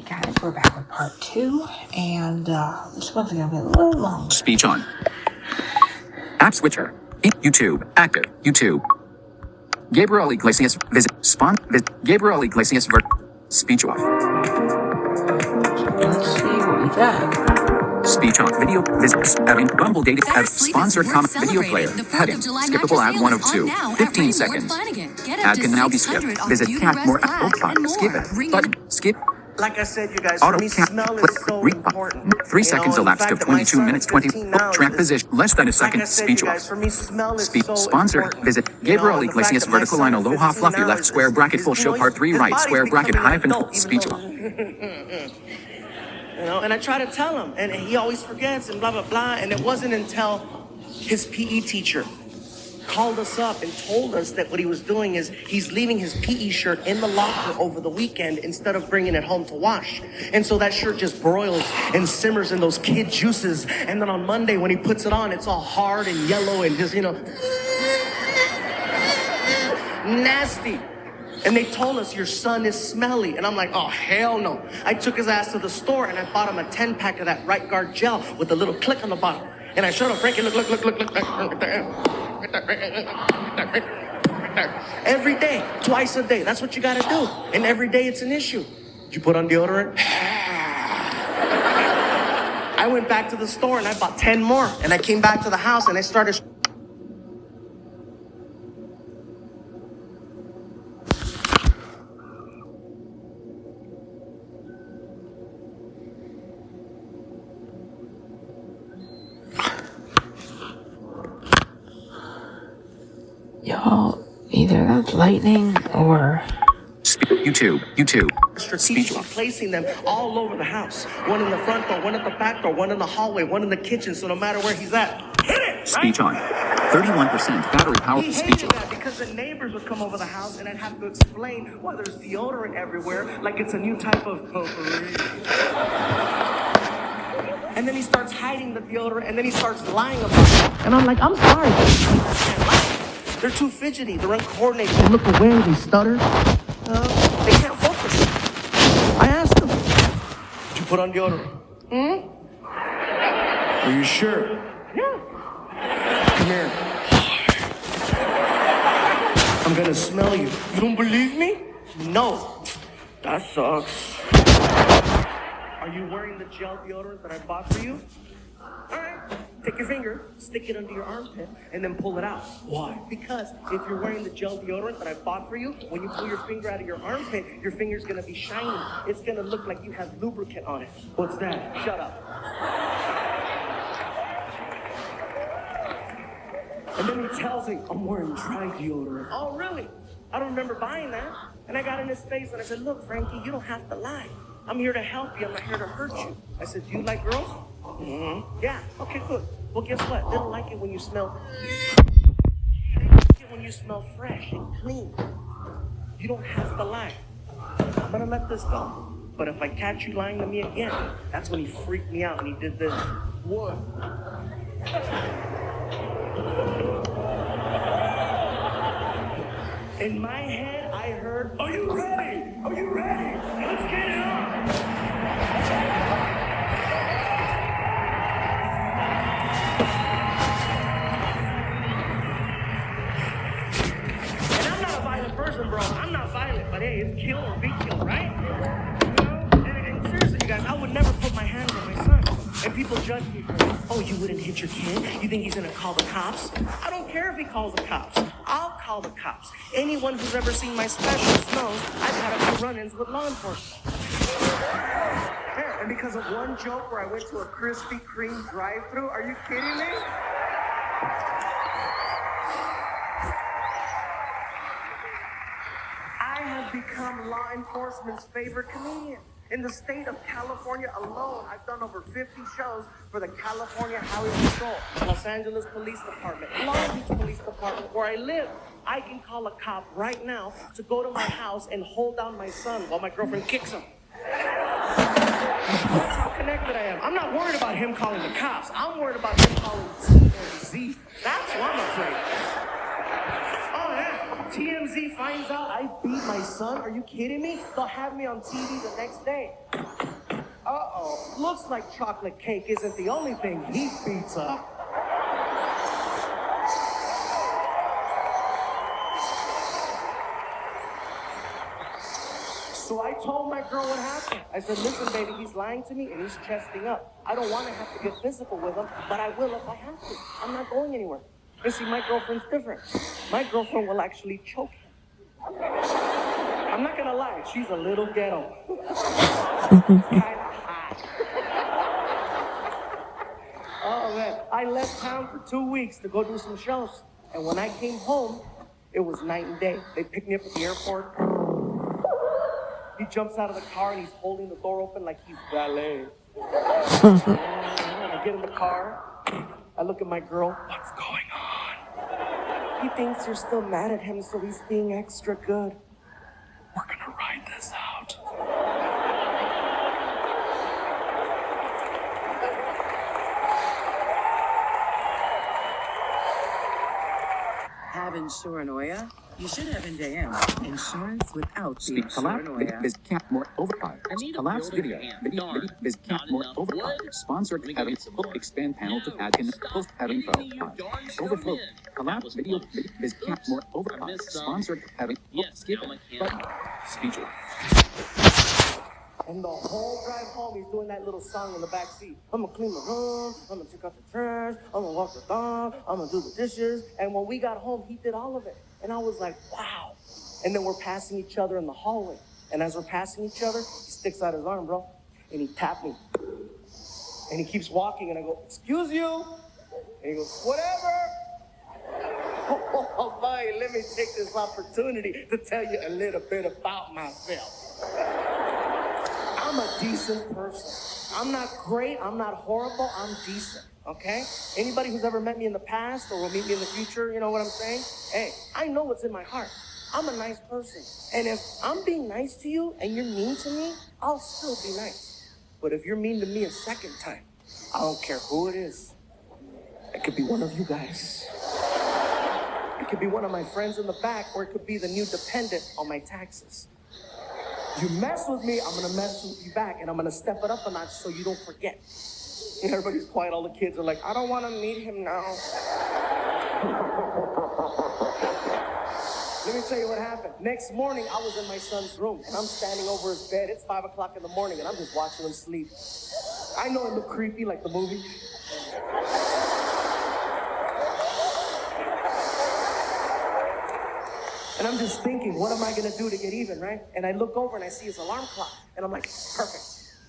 guys, we're back with part 2, and this one's gonna be a little longer. Speech on. App switcher. YouTube. Active. YouTube. Gabriel Iglesias. Visit. Gabriel Iglesias. Speech off. Let's see what we got. Speech off. Video. Visit. Having Bumble dating. Sponsored comment. Video player. Heading. Skippable ad 1 of 2. 15 seconds. Ad can now be skipped. Visit cat more. Skip it. Button. Skip. Like I said, you guys, Auto for me, cat, smell click, is so read, important. 3 seconds elapsed of 22 minutes 20. Track position. Less than a Like second. I said, Speech you guys, off. for me, smell is Speech so sponsor. important. Visit You know, Gabriel the fact Iglesias that my vertical son line at Aloha 15 fluffy now left is- square bracket full you show know, part 3 his right body's square bracket becoming hyphen adult, even speech though- off. You know, and I try to tell him, and he always forgets and blah, blah, blah. And it wasn't until his PE teacher called us up and told us that what he was doing is he's leaving his PE shirt in the locker over the weekend instead of bringing it home to wash. And so that shirt just broils and simmers in those kid juices. And then on Monday when he puts it on, it's all hard and yellow and just, you know, nasty. And they told us, your son is smelly. And I'm like, oh, hell no. I took his ass to the store and I bought him a 10-pack of that Right Guard gel with a little click on the bottom. And I showed him, Frankie, look. Every day, twice a day. That's what you gotta do. And every day it's an issue. Did you put on deodorant? I went back to the store and I bought 10 more. And I came back to the house and I started... Y'all, either that's lightning or... YouTube. strategically placing them all over the house. One in the front door, one at the back door, one in the hallway, one in the kitchen. So no matter where he's at, hit it! Speech on. 31% battery power. He Speech hated off. that because the neighbors would come over the house and I'd have to explain why there's deodorant everywhere, like it's a new type of potpourri. And then he starts hiding the deodorant and then he starts lying about it. And I'm like, I'm sorry. I can't lie. They're too fidgety, they're uncoordinated, they look away, they stutter. They can't focus. I asked him, did you put on deodorant? Are you sure? Yeah. Come here. I'm gonna smell you. You don't believe me? No. That sucks. Are you wearing the gel deodorant that I bought for you? All right. Take your finger, stick it under your armpit, and then pull it out. Why? Because if you're wearing the gel deodorant that I bought for you, when you pull your finger out of your armpit, your finger's gonna be shiny. It's gonna look like you have lubricant on it. What's that? Shut up. And then he tells me, I'm wearing dry deodorant. Oh, really? I don't remember buying that. And I got in his face and I said, look, Frankie, you don't have to lie. I'm here to help you. I'm not here to hurt you. I said, do you like girls? Mm-hmm. Yeah. Okay, good. Well, guess what? They don't like it when you smell... They like it when you smell fresh and clean. You don't have to lie. I'm gonna let this go. But if I catch you lying to me again, that's when he freaked me out and he did this. What? In my head, I heard, are you ready? Are you ready? Let's get it on. And I'm not a violent person, bro. I'm not violent, but hey, it's kill or be killed, right? You know? And seriously, you guys, I would never put my hands on my son. And people judge me for it. Oh, you wouldn't hit your kid? You think he's gonna call the cops? I don't care if he calls the cops. I'll call the cops. Anyone who's ever seen my specials knows I've had a few run-ins with law enforcement. Yeah, and because of one joke where I went to a Krispy Kreme drive-thru, are you kidding me? I have become law enforcement's favorite comedian. In the state of California alone, I've done over 50 shows for the California Highway Patrol, Los Angeles Police Department, Long Beach Police Department, where I live. I can call a cop right now to go to my house and hold down my son while my girlfriend kicks him. That's how connected I am. I'm not worried about him calling the cops. I'm worried about him calling TMZ. That's what I'm afraid. Oh, yeah. TMZ finds out I beat my son. Are you kidding me? They'll have me on TV the next day. Uh-oh. Looks like chocolate cake isn't the only thing he beats up. So I told my girl what happened. I said, listen, baby, he's lying to me and he's chesting up. I don't want to have to get physical with him, but I will if I have to. I'm not going anywhere. You see, my girlfriend's different. My girlfriend will actually choke him. I'm not going to lie. She's a little ghetto. Kind of hot. Oh, man. I left town for 2 weeks to go do some shows. And when I came home, it was night and day. They picked me up at the airport. He jumps out of the car and he's holding the door open like he's valet. I get in the car. I look at my girl. What's going on? He thinks you're still mad at him, so he's being extra good. We're gonna ride this out. Have insuranoia? You should have NJM. Insurance without the Speak collapse. insuranoia. Biz cat more overpower. I need a Collapse building video. hand. Video. Darn. Biz cat Not more enough overpower. wood. Sponsored Let me having get some book more. expand panel to No, add in stop post having hitting me, you info. darn Overflow. showman. That Collapse was video. close. Biz cat Oops, more I overpower. missed some. Sponsored having Yes, skip now I it. can. Button. Speech. And the whole drive home, he's doing that little song in the back seat. I'm gonna clean the room, I'm gonna take out the trash, I'm gonna walk the dog, I'm gonna do the dishes. And when we got home, he did all of it. And I was like, wow. And then we're passing each other in the hallway. And as we're passing each other, he sticks out his arm, bro. And he tapped me. And he keeps walking, and I go, excuse you. And he goes, whatever. Oh, boy, let me take this opportunity to tell you a little bit about myself. I'm a decent person. I'm not great, I'm not horrible, I'm decent, okay? Anybody who's ever met me in the past or will meet me in the future, you know what I'm saying? Hey, I know what's in my heart. I'm a nice person. And if I'm being nice to you and you're mean to me, I'll still be nice. But if you're mean to me a second time, I don't care who it is. It could be one of you guys. It could be one of my friends in the back, or it could be the new dependent on my taxes. You mess with me, I'm gonna mess with you back, and I'm gonna step it up a notch so you don't forget. And everybody's quiet, all the kids are like, I don't wanna meet him now. Let me tell you what happened. Next morning, I was in my son's room, and I'm standing over his bed. It's 5 o'clock in the morning, and I'm just watching him sleep. I know it looked creepy, like the movie. And I'm just thinking, what am I gonna do to get even, right? And I look over and I see his alarm clock, and I'm like, perfect.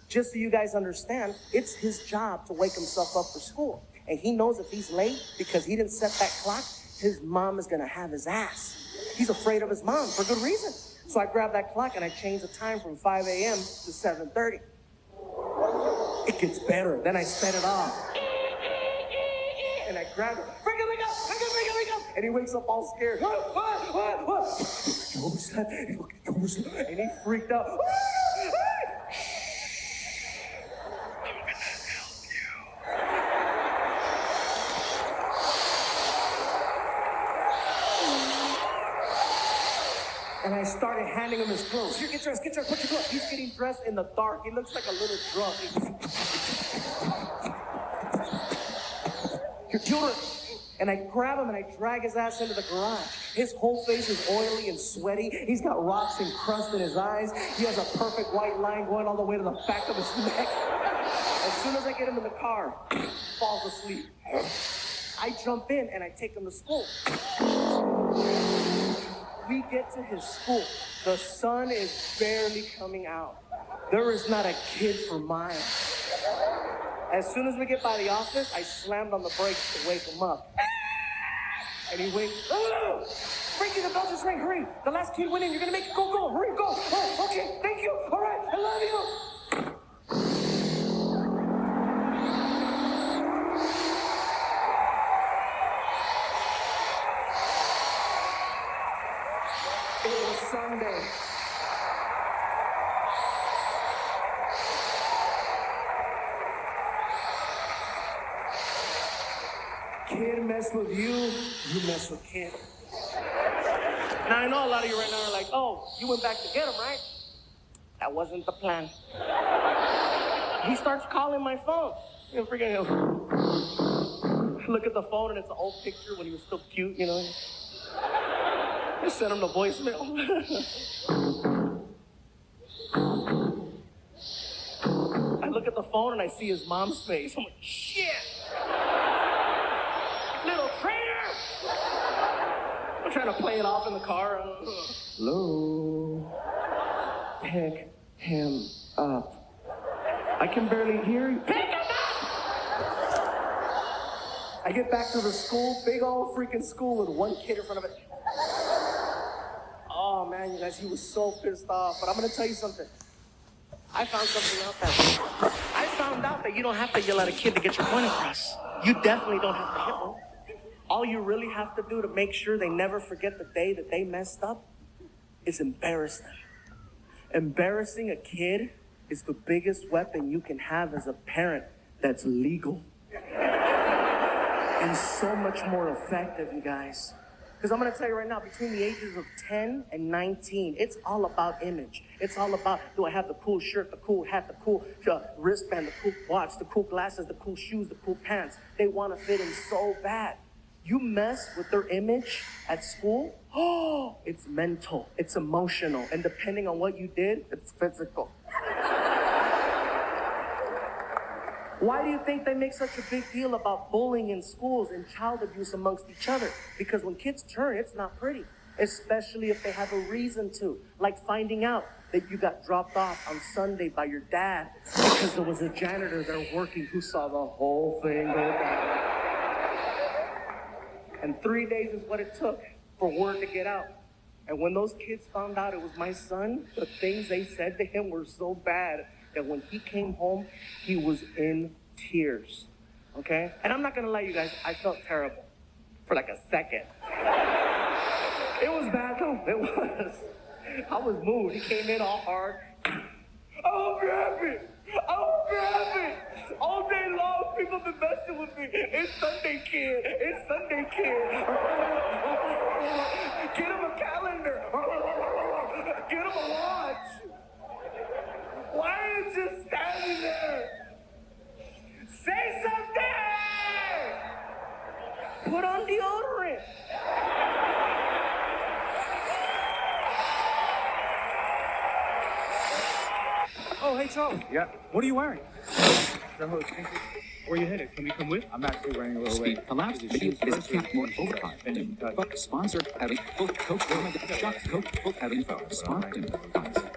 Just so you guys understand, it's his job to wake himself up for school. And he knows if he's late because he didn't set that clock, his mom is gonna have his ass. He's afraid of his mom for good reason. So I grab that clock and I change the time from 5 a.m. to 7:30. It gets better. Then I set it off. And I grab it. Wake up, wake up, wake up, wake up, wake up. And he wakes up all scared. What? What was that? And he freaked out. I'm gonna help you. And I started handing him his clothes. Here, get dressed, put your clothes. He's getting dressed in the dark. He looks like a little drunk. Your deodorant. And I grab him and I drag his ass into the garage. His whole face is oily and sweaty. He's got rocks and crust in his eyes. He has a perfect white line going all the way to the back of his neck. As soon as I get him in the car, he falls asleep. I jump in and I take him to school. We get to his school. The sun is barely coming out. There is not a kid for miles. As soon as we get by the office, I slammed on the brakes to wake him up. And he wakes, oh, Frankie, the bell just rang, hurry. The last kid went in, you're gonna make it, go, hurry, go. Oh, okay, thank you, all right, I love you. It was Sunday. Kid mess with you, you mess with kid. Now I know a lot of you right now are like, oh, you went back to get him, right? That wasn't the plan. He starts calling my phone. You know, freaking, look at the phone and it's an old picture when he was still cute, you know. Just send him the voicemail. I look at the phone and I see his mom's face. I'm like, shit! Little traitor! I'm trying to play it off in the car. Hello? Pick him up. I can barely hear you. Pick him up! I get back to the school, big old freaking school with one kid in front of it. Oh man, you guys, he was so pissed off. But I'm gonna tell you something. I found out that you don't have to yell at a kid to get your point across. You definitely don't have to hit one. All you really have to do to make sure they never forget the day that they messed up is embarrass them. Embarrassing a kid is the biggest weapon you can have as a parent that's legal. And so much more effective, you guys. Because I'm going to tell you right now, between the ages of 10 and 19, it's all about image. It's all about, do I have the cool shirt, the cool hat, the cool wristband, the cool watch, the cool glasses, the cool shoes, the cool pants. They want to fit in so bad. You mess with their image at school, oh, it's mental, it's emotional, and depending on what you did, it's physical. Why do you think they make such a big deal about bullying in schools and child abuse amongst each other? Because when kids turn, it's not pretty, especially if they have a reason to, like finding out that you got dropped off on Sunday by your dad because there was a janitor there working who saw the whole thing go down. And 3 days is what it took for word to get out. And when those kids found out it was my son, the things they said to him were so bad that when he came home, he was in tears, okay? And I'm not gonna lie, you guys, I felt terrible for like a second. It was bad though, it was. I was moved, he came in all hard. I'm happy, all day long people been messing with me. It's Sunday, kid, Get him a calendar, get him a watch. Why are you just standing there? Say something! Put on deodorant. Oh, hey, Charles. Yeah. What are you wearing? Where are you headed? Can we come with? I'm actually running a little late. Speed collapse. Video is cap more overtime. But sponsor having full coach shots coach full have info. Sponsor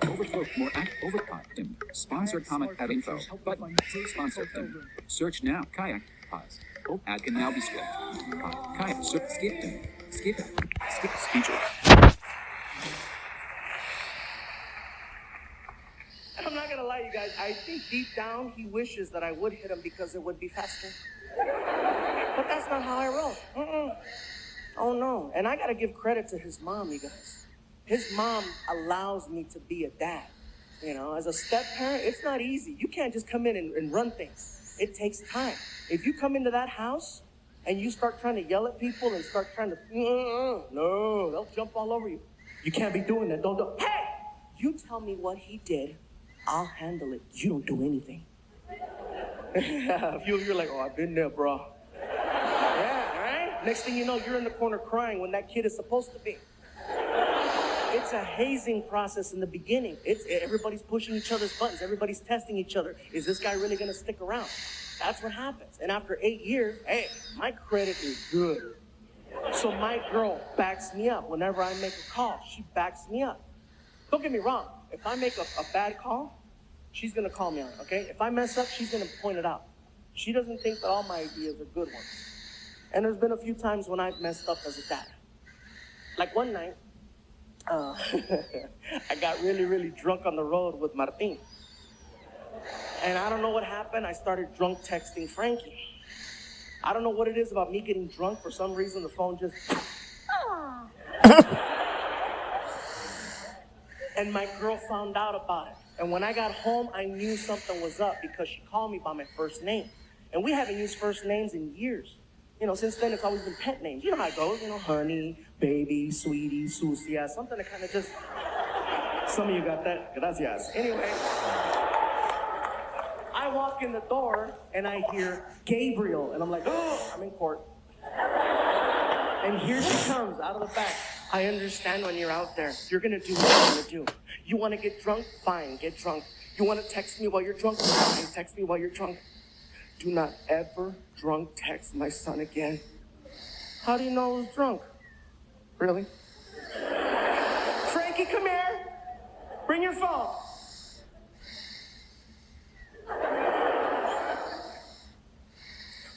overflow more act overtime. Sponsor comment have info. Button. Sponsor them. Search now. Kayak. Pause. Ad can now be skipped. Kayak. Skip. Skip speeches. I'm not gonna lie, you guys. I think deep down he wishes that I would hit him because it would be faster. But that's not how I roll. Oh no. And I gotta give credit to his mom, you guys. His mom allows me to be a dad. You know, as a step parent, it's not easy. You can't just come in and run things. It takes time. If you come into that house and you start trying to yell at people and start trying to, no, they'll jump all over you. You can't be doing that. Don't do. Hey, you tell me what he did. I'll handle it. You don't do anything. You're like, oh, I've been there, bro. Yeah, right? Next thing you know, you're in the corner crying when that kid is supposed to be. It's a hazing process in the beginning. Everybody's pushing each other's buttons. Everybody's testing each other. Is this guy really going to stick around? That's what happens. And after 8 years, hey, my credit is good. So my girl backs me up. Whenever I make a call, she backs me up. Don't get me wrong. If I make a bad call, she's going to call me on it, okay? If I mess up, she's going to point it out. She doesn't think that all my ideas are good ones. And there's been a few times when I've messed up as a dad. Like one night, I got really, really drunk on the road with Martin. And I don't know what happened. I started drunk texting Frankie. I don't know what it is about me getting drunk. For some reason, the phone just... And my girl found out about it. And when I got home, I knew something was up because she called me by my first name. And we haven't used first names in years. You know, since then, it's always been pet names. You know how it goes, you know, honey, baby, sweetie, Susia, something that kind of just... Some of you got that. Gracias. Anyway, I walk in the door and I hear Gabriel, and I'm like, oh, I'm in court. And here she comes out of the back. I understand when you're out there, you're gonna do what you're gonna do. You wanna get drunk? Fine, get drunk. You wanna text me while you're drunk? Fine, text me while you're drunk. Do not ever drunk text my son again. How do you know I was drunk? Really? Frankie, come here. Bring your phone.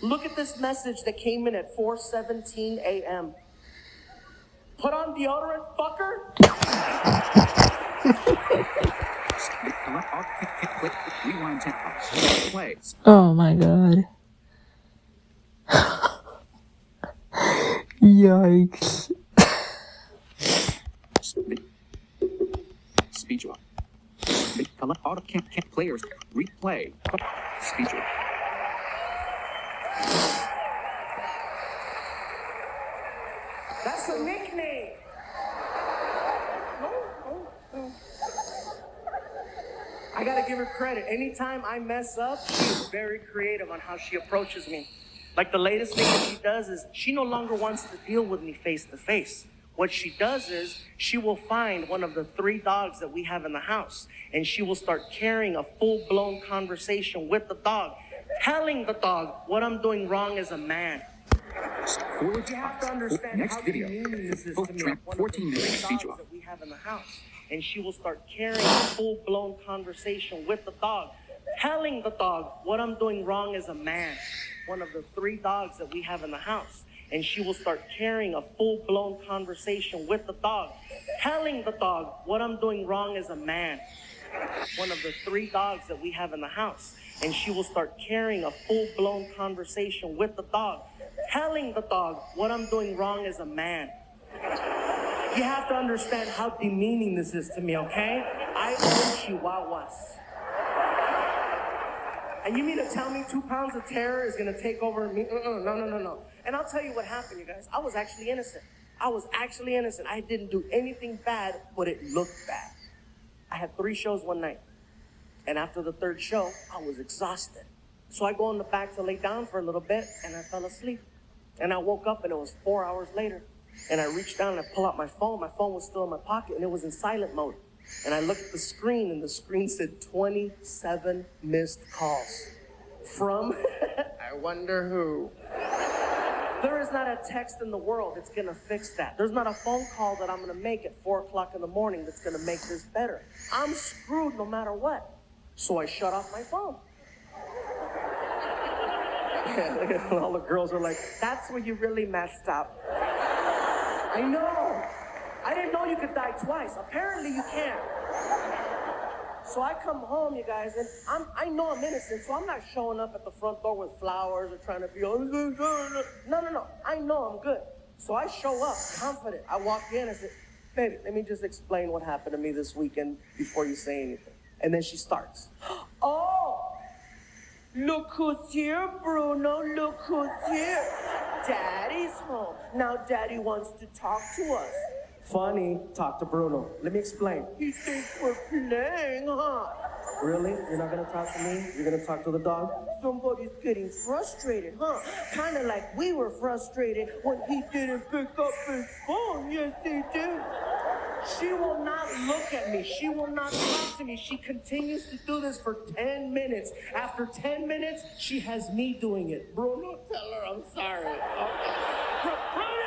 Look at this message that came in at 4:17 a.m. Put on deodorant, fucker. Rewind 10. Play. Oh my god. Yikes. Speech off. Auto can't players. Replay. Speech off. That's a nickname. I gotta give her credit. Anytime I mess up, she's very creative on how she approaches me. Like the latest thing that she does is she no longer wants to deal with me face to face. What she does is she will find one of the 3 dogs that we have in the house, and she will start carrying a full-blown conversation with the dog, telling the dog what I'm doing wrong as a man. Forward You have to understand Next how video. demeaning this is Both to me. track One of 14 the minutes three speech dogs off. that we have in the house, and she will start carrying a full-blown conversation with the dog, telling the dog what I'm doing wrong as a man. One of the 3 dogs that we have in the house, and she will start carrying a full-blown conversation with the dog, telling the dog what I'm doing wrong as a man. One of the 3 dogs that we have in the house, and she will start carrying a full-blown conversation with the dog, telling the dog what I'm doing wrong as a man. You have to understand how demeaning this is to me, okay? I own Chihuahuas. And you mean to tell me 2 pounds of terror is gonna take over me? No. And I'll tell you what happened, you guys. I was actually innocent. I didn't do anything bad, but it looked bad. I had 3 shows one night. And after the 3rd show, I was exhausted. So I go in the back to lay down for a little bit, and I fell asleep. And I woke up, and it was 4 hours later. And I reached down and I pulled out my phone. My phone was still in my pocket, and it was in silent mode. And I looked at the screen, and the screen said 27 missed calls. From, I wonder who. There is not a text in the world that's gonna fix that. There's not a phone call that I'm gonna make at 4 o'clock in the morning that's gonna make this better. I'm screwed no matter what. So I shut off my phone. Yeah, look at all the girls are like, that's where you really messed up. I know. I didn't know you could die twice. Apparently you can. So I come home, you guys, and I know I'm innocent, so I'm not showing up at the front door with flowers or trying to be, no. I know I'm good. So I show up confident. I walk in and say, baby, let me just explain what happened to me this weekend before you say anything. And then she starts. Oh, look who's here, Bruno, look who's here. Daddy's home. Now Daddy wants to talk to us. Funny, talk to Bruno. Let me explain. He thinks we're playing, huh? Really? You're not gonna talk to me? You're gonna talk to the dog? Somebody's getting frustrated, huh? Kind of like we were frustrated when he didn't pick up his phone. Yes, he did. She will not look at me. She will not talk to me. She continues to do this for 10 minutes. After 10 minutes, she has me doing it. Bruno, tell her I'm sorry. Okay. Bruno!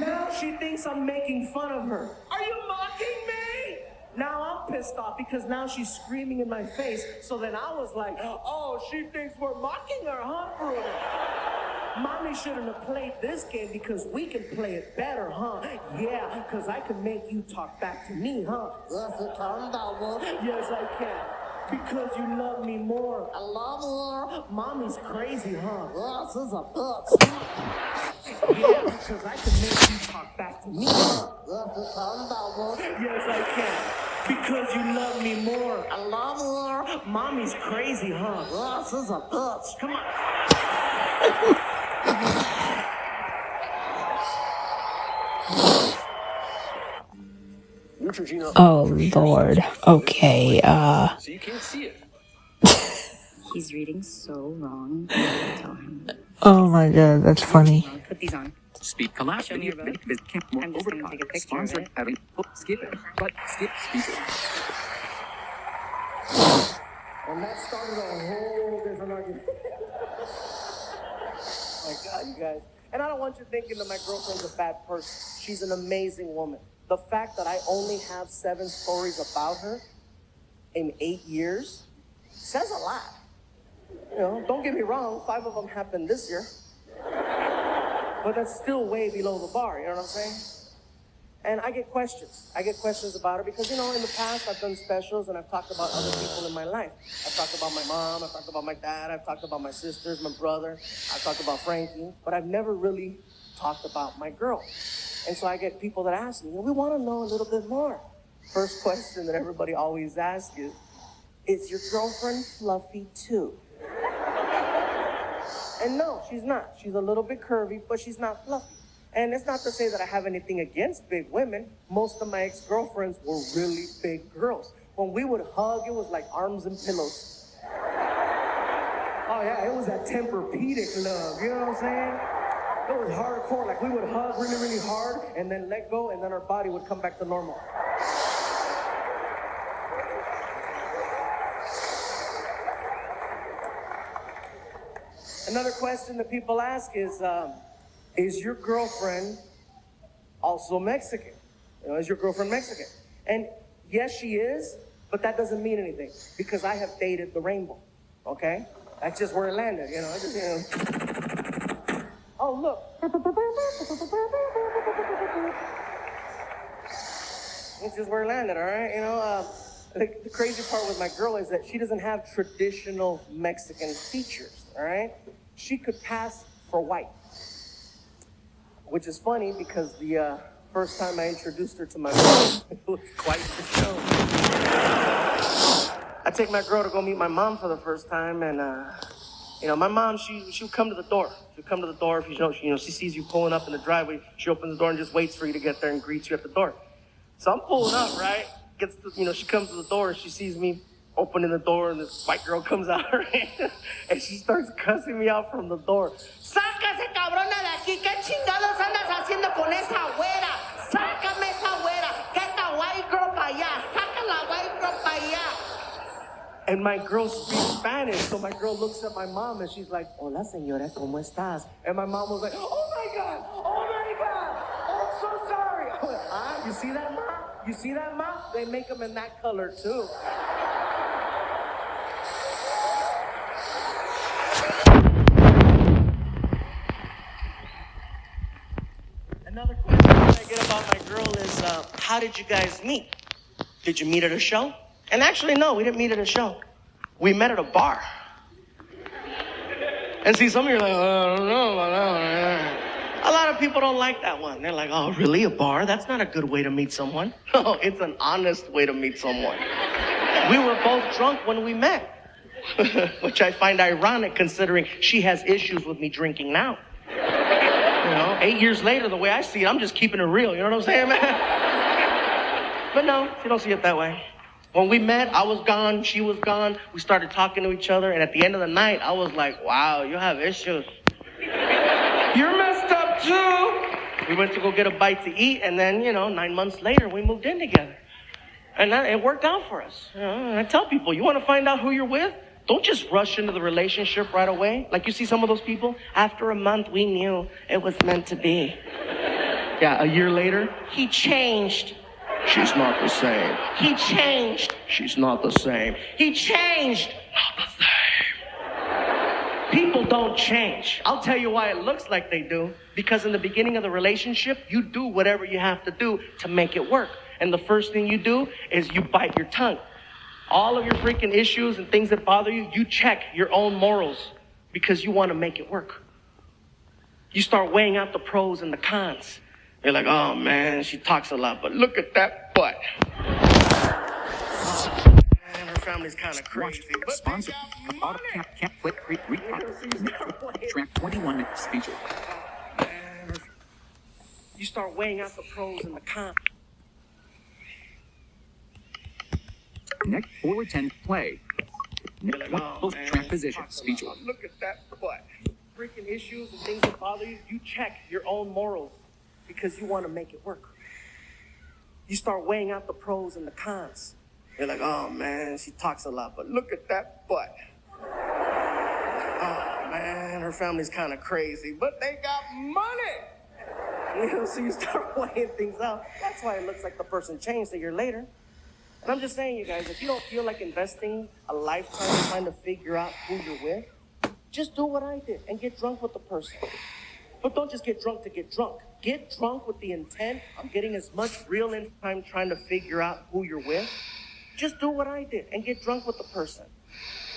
Now she thinks I'm making fun of her. Are you mocking me? Now I'm pissed off because now she's screaming in my face. So then I was like, oh, she thinks we're mocking her, huh, Bruno? Mommy shouldn't have played this game because we can play it better, huh? Yeah, because I can make you talk back to me, huh? Yes, you can, Dad. Yes, I can. Because you love me more. I love her. Mommy's crazy, huh? Yes, she's a bitch. Yeah, because I can make you talk back to me, huh? Yes, you can, Dad. Yes, I can. Because you love me more. I love her. Mommy's crazy, huh? Yes, she's a bitch. Come on. Neutrogena. Oh Lord. Okay. So you can't see it. He's reading so wrong. Tell him. Oh my God, that's funny. Put these on. Speed collapse. Show me your book. I'm just gonna take a picture of Sponsored it. having skip it. But skip speaker. And that started a whole different argument. My God, you guys. And I don't want you thinking that my girlfriend's a bad person. She's an amazing woman. The fact that I only have 7 stories about her in 8 years says a lot. You know, don't get me wrong, 5 of them happened this year. But that's still way below the bar, you know what I'm saying? And I get questions. I get questions about her because, you know, in the past I've done specials and I've talked about other people in my life. I've talked about my mom, I've talked about my dad, I've talked about my sisters, my brother, I've talked about Frankie, but I've never really talked about my girl. And so I get people that ask me, we want to know a little bit more. First question that everybody always asks is your girlfriend fluffy too? And no, she's not. She's a little bit curvy, but she's not fluffy. And it's not to say that I have anything against big women. Most of my ex-girlfriends were really big girls. When we would hug, it was like arms and pillows. Oh yeah, it was that Tempur-Pedic love, you know what I'm saying? It was hardcore, like we would hug really, really hard and then let go and then our body would come back to normal. Another question that people ask is your girlfriend also Mexican? You know, is your girlfriend Mexican? And yes, she is, but that doesn't mean anything because I have dated the rainbow, okay? That's just where it landed, you know. I just, you know. Oh, look. It's just where it landed, all right? You know, the crazy part with my girl is that she doesn't have traditional Mexican features, all right? She could pass for white, which is funny because the first time I introduced her to my mom, it was quite the show. I take my girl to go meet my mom for the first time, and you know, my mom, she would come to the door. She'd come to the door if she sees you pulling up in the driveway. She opens the door and just waits for you to get there and greets you at the door. So I'm pulling up, right? She comes to the door, she sees me opening the door, and this white girl comes out, right? And she starts cussing me out from the door. ¡Sácase, cabrona, de aquí! ¿Qué chingados andas haciendo con esa güera? ¡Sácame esa güera! ¡Get the white girl pa' allá! ¡Saca la white girl pa' allá! And my girl speaks Spanish, so my girl looks at my mom, and she's like, Hola, señora, ¿cómo estás? And my mom was like, oh my God! I'm so sorry! I went, you see that, Mom? You see that, Mom? They make them in that color, too. Another question that I get about my girl is, how did you guys meet? Did you meet at a show? And actually, no, we didn't meet at a show. We met at a bar. And see, some of you are like, I don't know. A lot of people don't like that one. They're like, oh, really, a bar? That's not a good way to meet someone. No, it's an honest way to meet someone. We were both drunk when we met, which I find ironic considering she has issues with me drinking now. You know, 8 years later, the way I see it, I'm just keeping it real. You know what I'm saying, man? But no, you don't see it that way. When we met, I was gone, she was gone. We started talking to each other, and at the end of the night, I was like, wow, you have issues. You're messed up, too. We went to go get a bite to eat, and then, 9 months later, we moved in together. And it worked out for us. And I tell people, you want to find out who you're with? Don't just rush into the relationship right away. Like you see some of those people, after a month, we knew it was meant to be. Yeah, a year later, he changed. She's not the same. He changed. She's not the same. He changed. Not the same. People don't change. I'll tell you why it looks like they do. Because in the beginning of the relationship, you do whatever you have to do to make it work. And the first thing you do is you bite your tongue. All of your freaking issues and things that bother you, you check your own morals because you want to make it work. You start weighing out the pros and the cons. You're like, oh man, she talks a lot, but look at that butt. And her family's kind of crazy. But Sponsor. Auto can't click track 21 minutes feature. You start weighing out the pros and the cons. Next, forward 10, play. You're like, oh, man, Track position, speech. look at that butt. Freaking issues and things that bother you, you check your own morals because you want to make it work. You start weighing out the pros and the cons. You're like, oh man, she talks a lot, but look at that butt. Oh man, her family's kind of crazy, but they got money. You know, so you start weighing things out. That's why it looks like the person changed a year later. And I'm just saying, you guys, if you don't feel like investing a lifetime trying to figure out who you're with, just do what I did and get drunk with the person. But don't just get drunk to get drunk. Get drunk with the intent of getting as much real time trying to figure out who you're with. Just do what I did and get drunk with the person.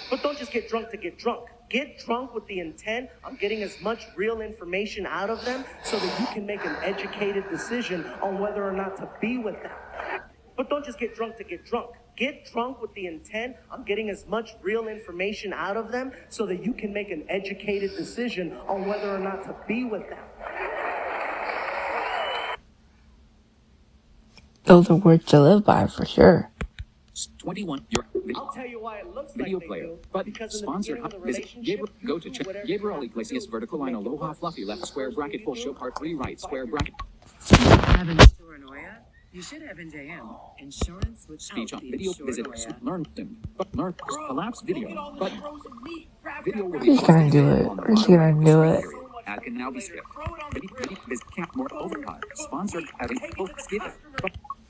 But don't just get drunk to get drunk. Get drunk with the intent of getting as much real information out of them so that you can make an educated decision on whether or not to be with them. But don't just get drunk to get drunk. Get drunk with the intent of getting as much real information out of them so that you can make an educated decision on whether or not to be with them. Those are words to live by for sure. 21. I'll tell you why it looks Video like they player. do. Button. Because in the Sponsor. beginning of the Visit. relationship, Go you to do whatever Gabriel you have to Iglesias do vertical to line make it Aloha work. fluffy left square bracket full show part 3 right square bracket. Having paranoia? You should have in JM. Insurance without Speech on being video. Visit. paranoia. Learn them. But learn. Collapse video. Button. Video will We're be just gonna do it. on the We're just bottom right gonna of the do screen it. period. Ad can now be skipped. Visit Camp More Overcut. Sponsored. Having full skip it.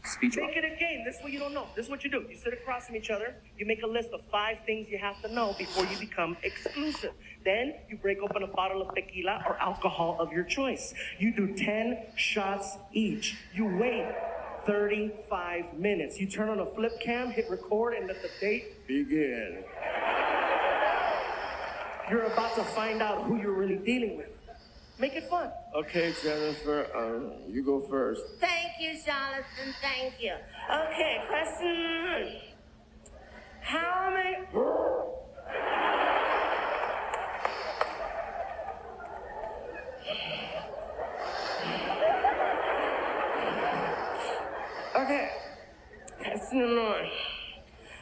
Speech on. Make it a game. This is what you don't know. This is what you do. You sit across from each other. You make a list of 5 things you have to know before you become exclusive. Then you break open a bottle of tequila or alcohol of your choice. You do 10 shots each. You wait 35 minutes. You turn on a flip cam, hit record, and let the date begin. You're about to find out who you're really dealing with. Make it fun. Okay, Jennifer, you go first. Thank you, Jonathan. Thank you. Okay, question 1. How many... Okay, question 1.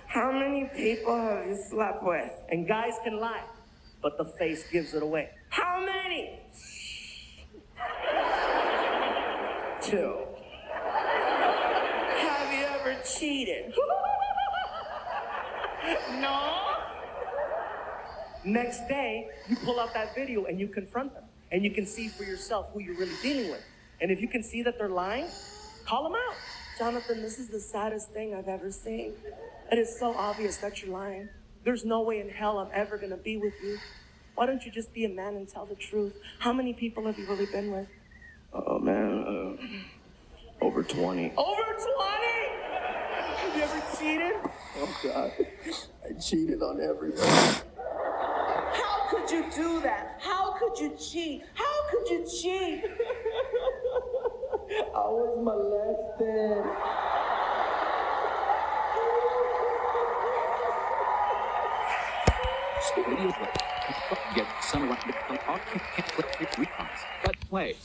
How many people have you slept with? And guys can lie, but the face gives it away. How many? 2. Have you ever cheated? No? Next day, you pull out that video and you confront them. And you can see for yourself who you're really dealing with. And if you can see that they're lying, call them out. Jonathan, this is the saddest thing I've ever seen. It is so obvious that you're lying. There's no way in hell I'm ever gonna be with you. Why don't you just be a man and tell the truth? How many people have you really been with? Oh, man, over 20. Over 20? Have you ever cheated? Oh, God. I cheated on everybody. How could you do that? How could you cheat? How could you cheat? I was molested. Video play. Get some around the but play.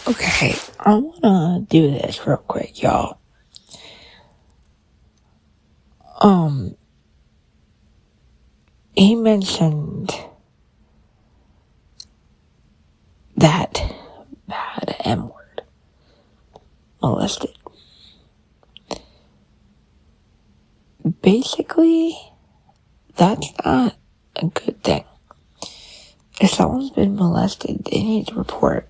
Okay, I wanna do this real quick, y'all. He mentioned that bad M word. Molested. Basically, that's not a good thing. If someone's been molested, they need to report.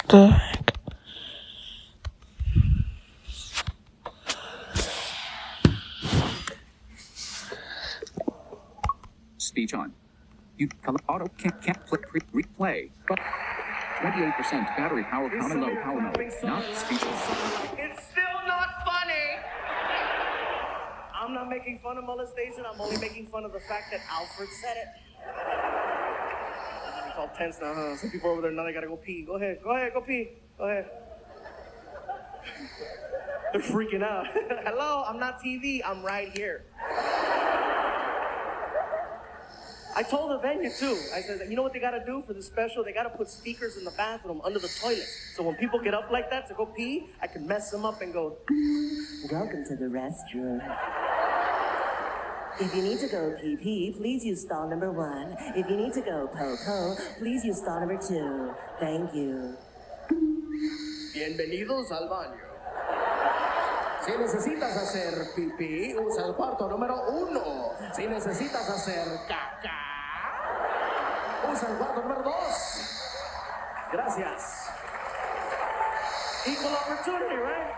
The heck? Speech on. You auto can't replay. But 28% battery power common low power mode. Not speechless. It's still not funny. I'm not making fun of molestation. I'm only making fun of the fact that Alfred said it. It's all tense now, huh? Some people over there now they gotta go pee. Go ahead, go pee. Go ahead. They're freaking out. Hello, I'm not TV. I'm right here. I told the venue too. I said, you know what they gotta do for the special? They gotta put speakers in the bathroom under the toilet. So when people get up like that to go pee, I can mess them up and go, welcome to the restroom. If you need to go pee-pee, please use stall number 1. If you need to go po-po, please use stall number 2. Thank you. Bienvenidos al baño. Si necesitas hacer pipí, usa el cuarto número 1. Si necesitas hacer caca, usa el cuarto número 2. Gracias. Equal opportunity, right?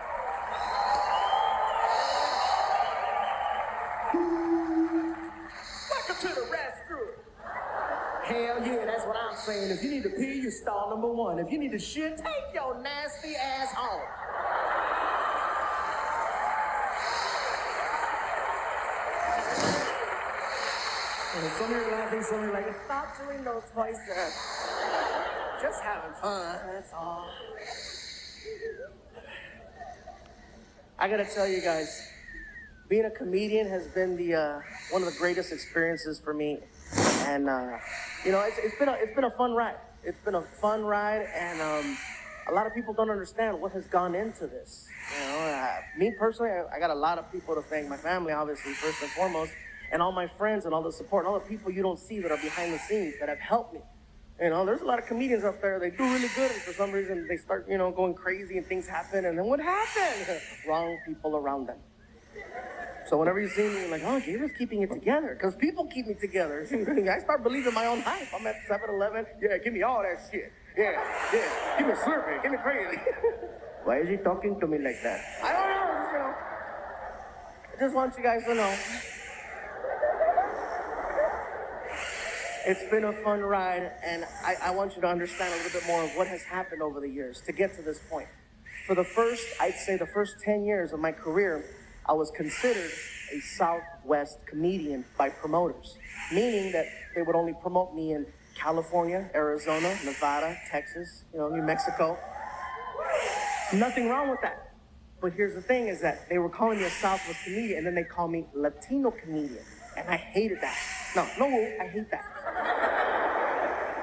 Welcome to the restroom. Hell yeah, that's what I'm saying. If you need to pee, you stall number 1. If you need to shit, take your nasty ass home. And some of you are laughing, some of you are like, stop doing those voices. Just having fun, that's all. I gotta tell you guys, being a comedian has been the one of the greatest experiences for me, and it's been a fun ride. It's been a fun ride, and a lot of people don't understand what has gone into this. You know, me personally, I got a lot of people to thank. My family, obviously, first and foremost, and all my friends and all the support, and all the people you don't see that are behind the scenes that have helped me. You know, there's a lot of comedians out there, they do really good, and for some reason they start, going crazy and things happen, and then what happened? Wrong people around them. So whenever you see me, you're like, oh, Gabriel's keeping it together, because people keep me together. I start believing my own hype. I'm at 7-Eleven, yeah, give me all that shit. Yeah, give me Slurpee, give me crazy. Why is he talking to me like that? I don't know, I just want you guys to know. It's been a fun ride, and I want you to understand a little bit more of what has happened over the years to get to this point. For I'd say the first 10 years of my career, I was considered a Southwest comedian by promoters, meaning that they would only promote me in California, Arizona, Nevada, Texas, New Mexico. Nothing wrong with that. But here's the thing is that they were calling me a Southwest comedian, and then they call me Latino comedian. And I hated that. No, I hate that.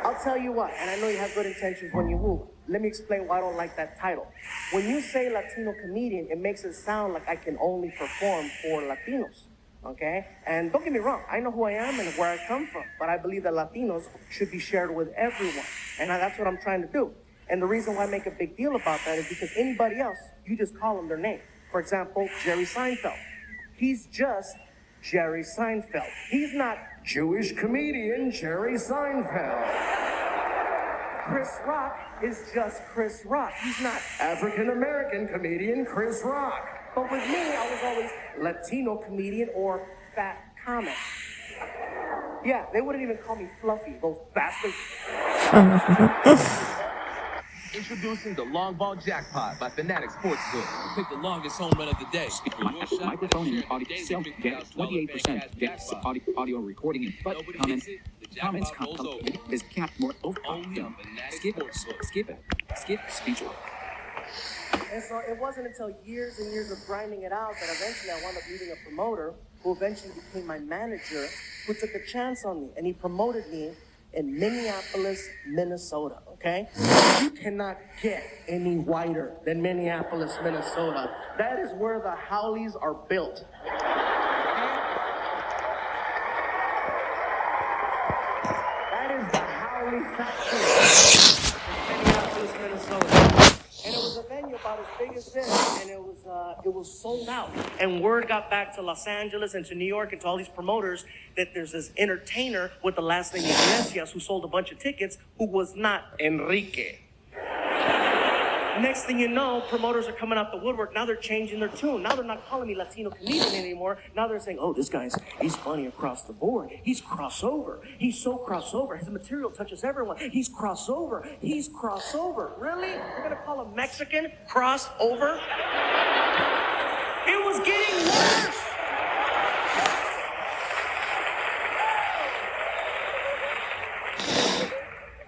I'll tell you what, and I know you have good intentions when you woo. Let me explain why I don't like that title. When you say Latino comedian, it makes it sound like I can only perform for Latinos, okay? And don't get me wrong, I know who I am and where I come from, but I believe that Latinos should be shared with everyone, and that's what I'm trying to do. And the reason why I make a big deal about that is because anybody else, you just call them their name. For example, Jerry Seinfeld. He's just Jerry Seinfeld. He's not Jewish comedian Jerry Seinfeld. Chris Rock is just Chris Rock. He's not African-American comedian Chris Rock. But with me, I was always Latino comedian or fat comic. Yeah, they wouldn't even call me Fluffy, those bastards. Introducing the Long Ball Jackpot by Fanatic Sportsbook. Pick the longest home run of the day. Microphone and audio self get 28% get audio recording in, but comments is capped more over. Skip speech. And so it wasn't until years and years of grinding it out that eventually I wound up meeting a promoter who eventually became my manager, who took a chance on me, and he promoted me in Minneapolis, Minnesota, okay? You cannot get any whiter than Minneapolis, Minnesota. That is where the Howleys are built. That is the Howley factory. Minneapolis, Minnesota. And it was a venue about as big as this, and it was sold out. And word got back to Los Angeles and to New York and to all these promoters that there's this entertainer with the last name Iglesias who sold a bunch of tickets who was not Enrique. Next thing you know, promoters are coming out the woodwork. Now they're changing their tune. Now they're not calling me Latino comedian anymore. Now they're saying, oh, he's funny across the board. He's crossover. He's so crossover. His material touches everyone. He's crossover. He's crossover. Really? You're going to call a Mexican crossover? It was getting worse.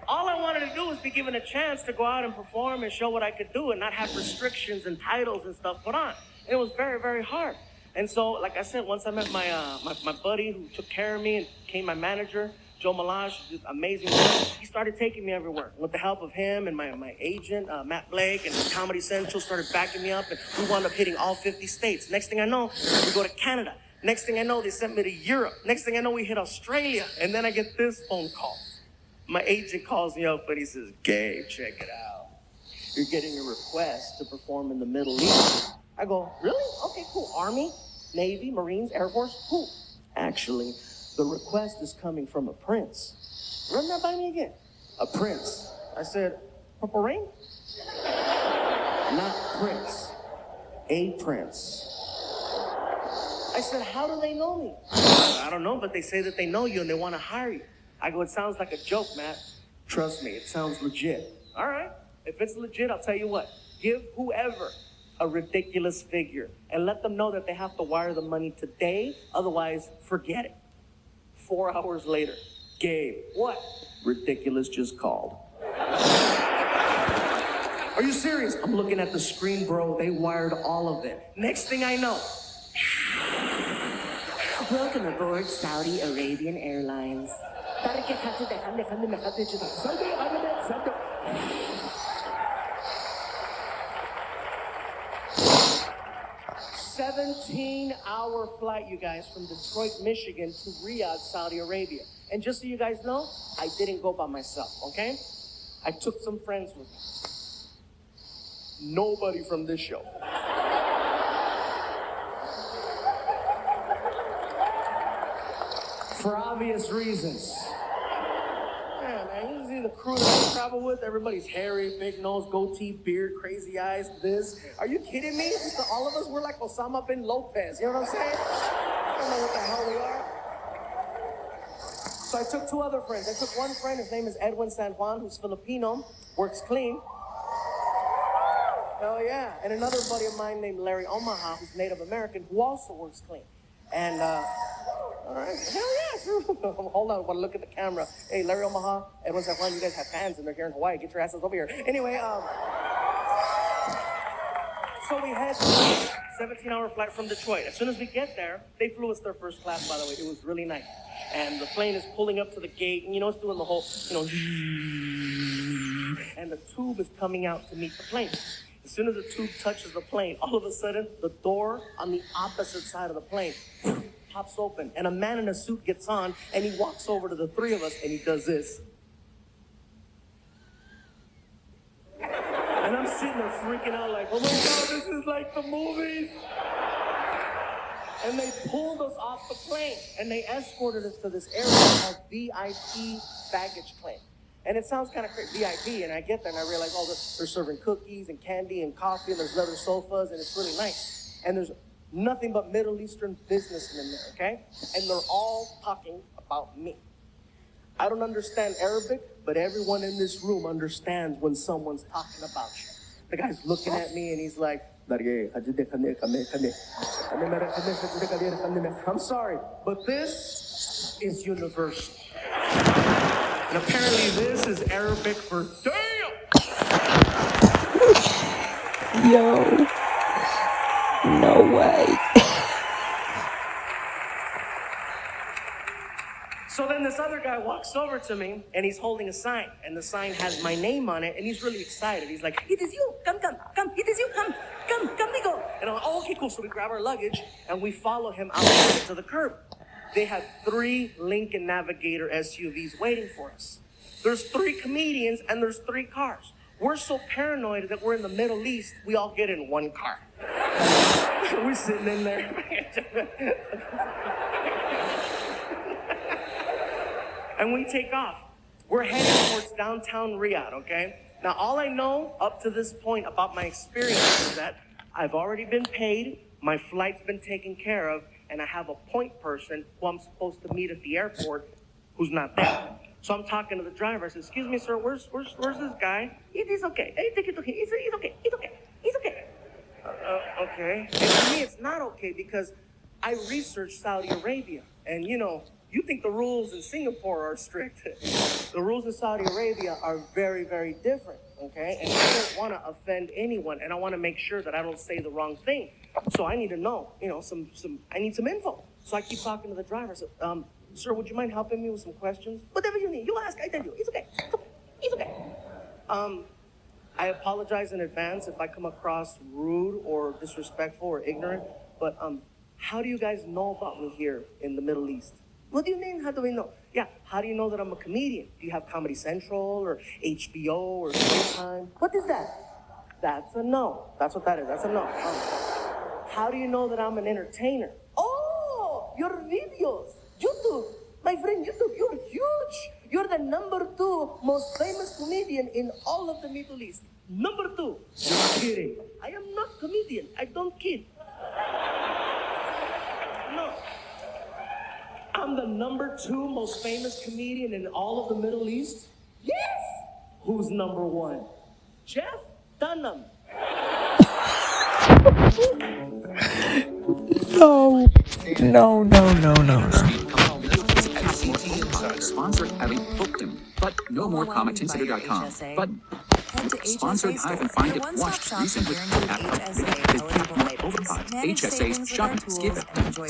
All I wanted to do was be given a chance to go out and perform and show what I could do and not have restrictions and titles and stuff put on. And it was very, very hard. And so, like I said, once I met my buddy who took care of me and became my manager, Joe Malaj, did amazing work. He started taking me everywhere. With the help of him and my agent, Matt Blake, and Comedy Central started backing me up, and we wound up hitting all 50 states. Next thing I know, we go to Canada. Next thing I know, they sent me to Europe. Next thing I know, we hit Australia. And then I get this phone call. My agent calls me up and he says, Gabe, check it out. You're getting a request to perform in the Middle East. I go, really? Okay, cool. Army, Navy, Marines, Air Force? Cool. Actually, the request is coming from a prince. Run that by me again. A prince. I said, Purple Rain? Not Prince. A prince. I said, how do they know me? I don't know, but they say that they know you and they want to hire you. I go, it sounds like a joke, Matt. Trust me, it sounds legit. All right, if it's legit, I'll tell you what. Give whoever a ridiculous figure and let them know that they have to wire the money today, otherwise forget it. 4 hours later, Gabe, what? Ridiculous just called. Are you serious? I'm looking at the screen, bro. They wired all of it. Next thing I know, welcome aboard Saudi Arabian Airlines. 17-hour flight, you guys, from Detroit, Michigan to Riyadh, Saudi Arabia. And just so you guys know, I didn't go by myself, okay? I took some friends with me. Nobody from this show. For obvious reasons. Yeah, man, you see the crew that I travel with, everybody's hairy, big nose, goatee, beard, crazy eyes, this. Are you kidding me? All of us, we're like Osama bin Lopez, you know what I'm saying? I don't know what the hell we are. So I took 2 other friends. I took one friend, his name is Edwin San Juan, who's Filipino, works clean. Hell yeah. And another buddy of mine named Larry Omaha, who's Native American, who also works clean. And, all right, hell yeah, sure. Hold on, I want to look at the camera. Hey, Larry Omaha, Edwin San Juan, you guys have fans and they're here in Hawaii. Get your asses over here. Anyway, so we had 17-hour flight from Detroit. As soon as we get there, they flew us their first class, by the way. It was really nice. And the plane is pulling up to the gate, and it's doing the whole, and the tube is coming out to meet the plane. As soon as the tube touches the plane, all of a sudden, the door on the opposite side of the plane pops open, and a man in a suit gets on, and he walks over to the 3 of us, and he does this. And I'm sitting there freaking out like, oh my God, this is like the movies. And they pulled us off the plane, and they escorted us to this area called VIP baggage claim. And it sounds kind of crazy, VIP, and I get there and I realize, oh, they're serving cookies and candy and coffee, and there's leather sofas, and it's really nice. And there's nothing but Middle Eastern businessmen there, okay? And they're all talking about me. I don't understand Arabic, but everyone in this room understands when someone's talking about you. The guy's looking at me and he's like, I'm sorry, but this is universal. And apparently this is Arabic for damn! Yo. No way. So then this other guy walks over to me, and he's holding a sign, and the sign has my name on it, and he's really excited. He's like, it is you, come, it is you, come, Nico. And I'm like, oh, okay, cool. So we grab our luggage, and we follow him out to the curb. They have 3 Lincoln Navigator SUVs waiting for us. There's 3 comedians, and there's 3 cars. We're so paranoid that we're in the Middle East, we all get in one car. We're sitting in there. And we take off. We're heading towards downtown Riyadh, okay? Now, all I know up to this point about my experience is that I've already been paid, my flight's been taken care of, and I have a point person who I'm supposed to meet at the airport who's not there. So I'm talking to the driver. I said, excuse me, sir, where's this guy? It is okay. It's okay. It's okay. Okay. And for me, it's not okay because I researched Saudi Arabia. And, you think the rules in Singapore are strict. The rules in Saudi Arabia are very, very different, okay? And I don't want to offend anyone, and I want to make sure that I don't say the wrong thing. So I need to know, I need some info. So I keep talking to the driver. I said, Sir, would you mind helping me with some questions? Whatever you need, you ask, I tell you. It's okay. It's okay. I apologize in advance if I come across rude or disrespectful or ignorant, but how do you guys know about me here in the Middle East? What do you mean, how do we know? Yeah, how do you know that I'm a comedian? Do you have Comedy Central or HBO or Showtime? What is that? That's a no. That's what that is. That's a no. How do you know that I'm an entertainer? Oh, your videos. YouTube. My friend, YouTube, you're huge. You're the #2 most famous comedian in all of the Middle East. #2. You're kidding. I am not comedian. I don't kid. No. I'm the #2 most famous comedian in all of the Middle East? Yes! Who's #1? Jeff Dunham. No. No, no, no, no, no. Sponsored button. But no more comicsinsider.com. Button. Head to Sponsored HSA find it your watched one-stop shop recently for guaranteed HSA eligible items. Manage savings with our tools and enjoy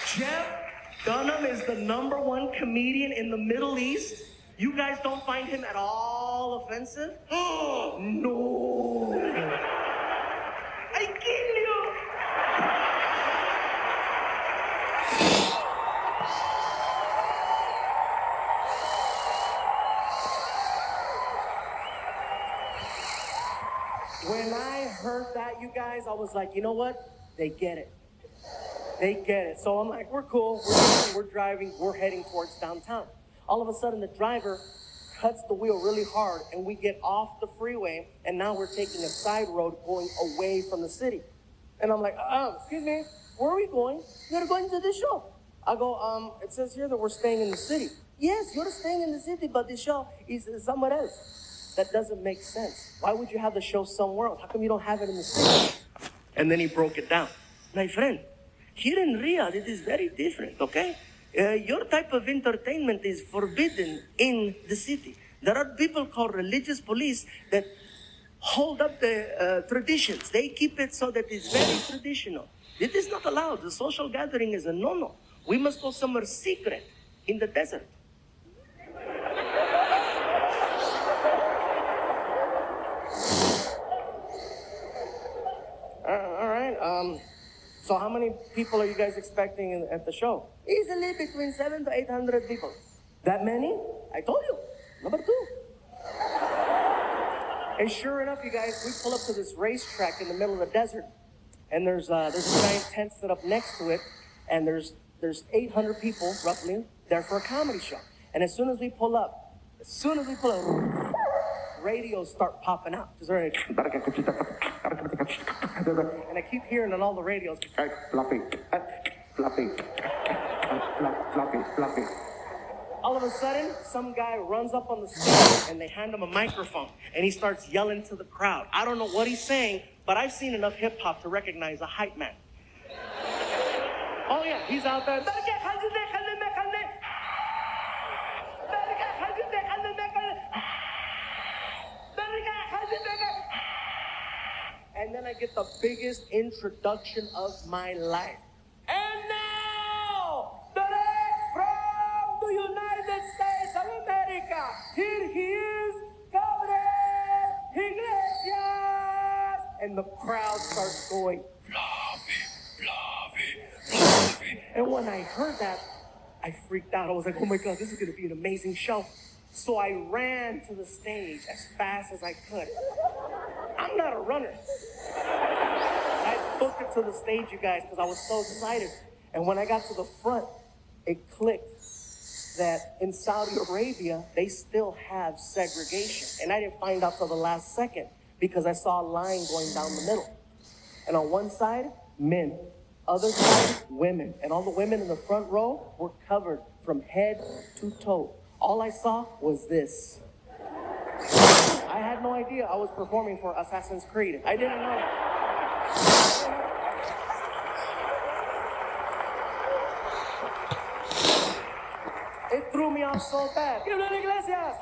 Jeff Dunham is the #1 comedian in the Middle East. You guys don't find him at all offensive? Oh, no. I kill you. When I heard that, you guys, I was like, you know what? They get it. They get it. So I'm like, we're cool. We're driving. We're heading towards downtown. All of a sudden, the driver cuts the wheel really hard, and we get off the freeway, and now we're taking a side road going away from the city. And I'm like, excuse me, where are we going? We're going to the show. I go, it says here that we're staying in the city. Yes, you're staying in the city, but the show is somewhere else. That doesn't make sense. Why would you have the show somewhere else? How come you don't have it in the city? And then he broke it down. My friend, here in Riyadh, it is very different, okay? Your type of entertainment is forbidden in the city. There are people called religious police that hold up the traditions. They keep it so that it's very traditional. It is not allowed. The social gathering is a no-no. We must go somewhere secret in the desert. All right. So how many people are you guys expecting at the show? Easily between 700 to 800 people. That many? I told you. #2. And sure enough, you guys, we pull up to this racetrack in the middle of the desert, and there's a giant tent set up next to it, and there's 800 people roughly there for a comedy show. And as soon as we pull up, radios start popping out. And I keep hearing on all the radios, fluffy. All of a sudden, some guy runs up on the stage and they hand him a microphone and he starts yelling to the crowd. I don't know what he's saying, but I've seen enough hip hop to recognize a hype man. Oh yeah, he's out there. And then I get the biggest introduction of my life. And now, direct from the United States of America, here he is, Gabriel Iglesias. And the crowd starts going, fluffy. And when I heard that, I freaked out. I was like, oh my God, this is going to be an amazing show. So I ran to the stage as fast as I could. I'm not a runner. I booked it to the stage, you guys, because I was so excited. And when I got to the front, it clicked that in Saudi Arabia, they still have segregation. And I didn't find out till the last second because I saw a line going down the middle. And on one side, men. Other side, women. And all the women in the front row were covered from head to toe. All I saw was this. I had no idea I was performing for Assassin's Creed. I didn't know. It threw me off so bad. Gabriel Iglesias!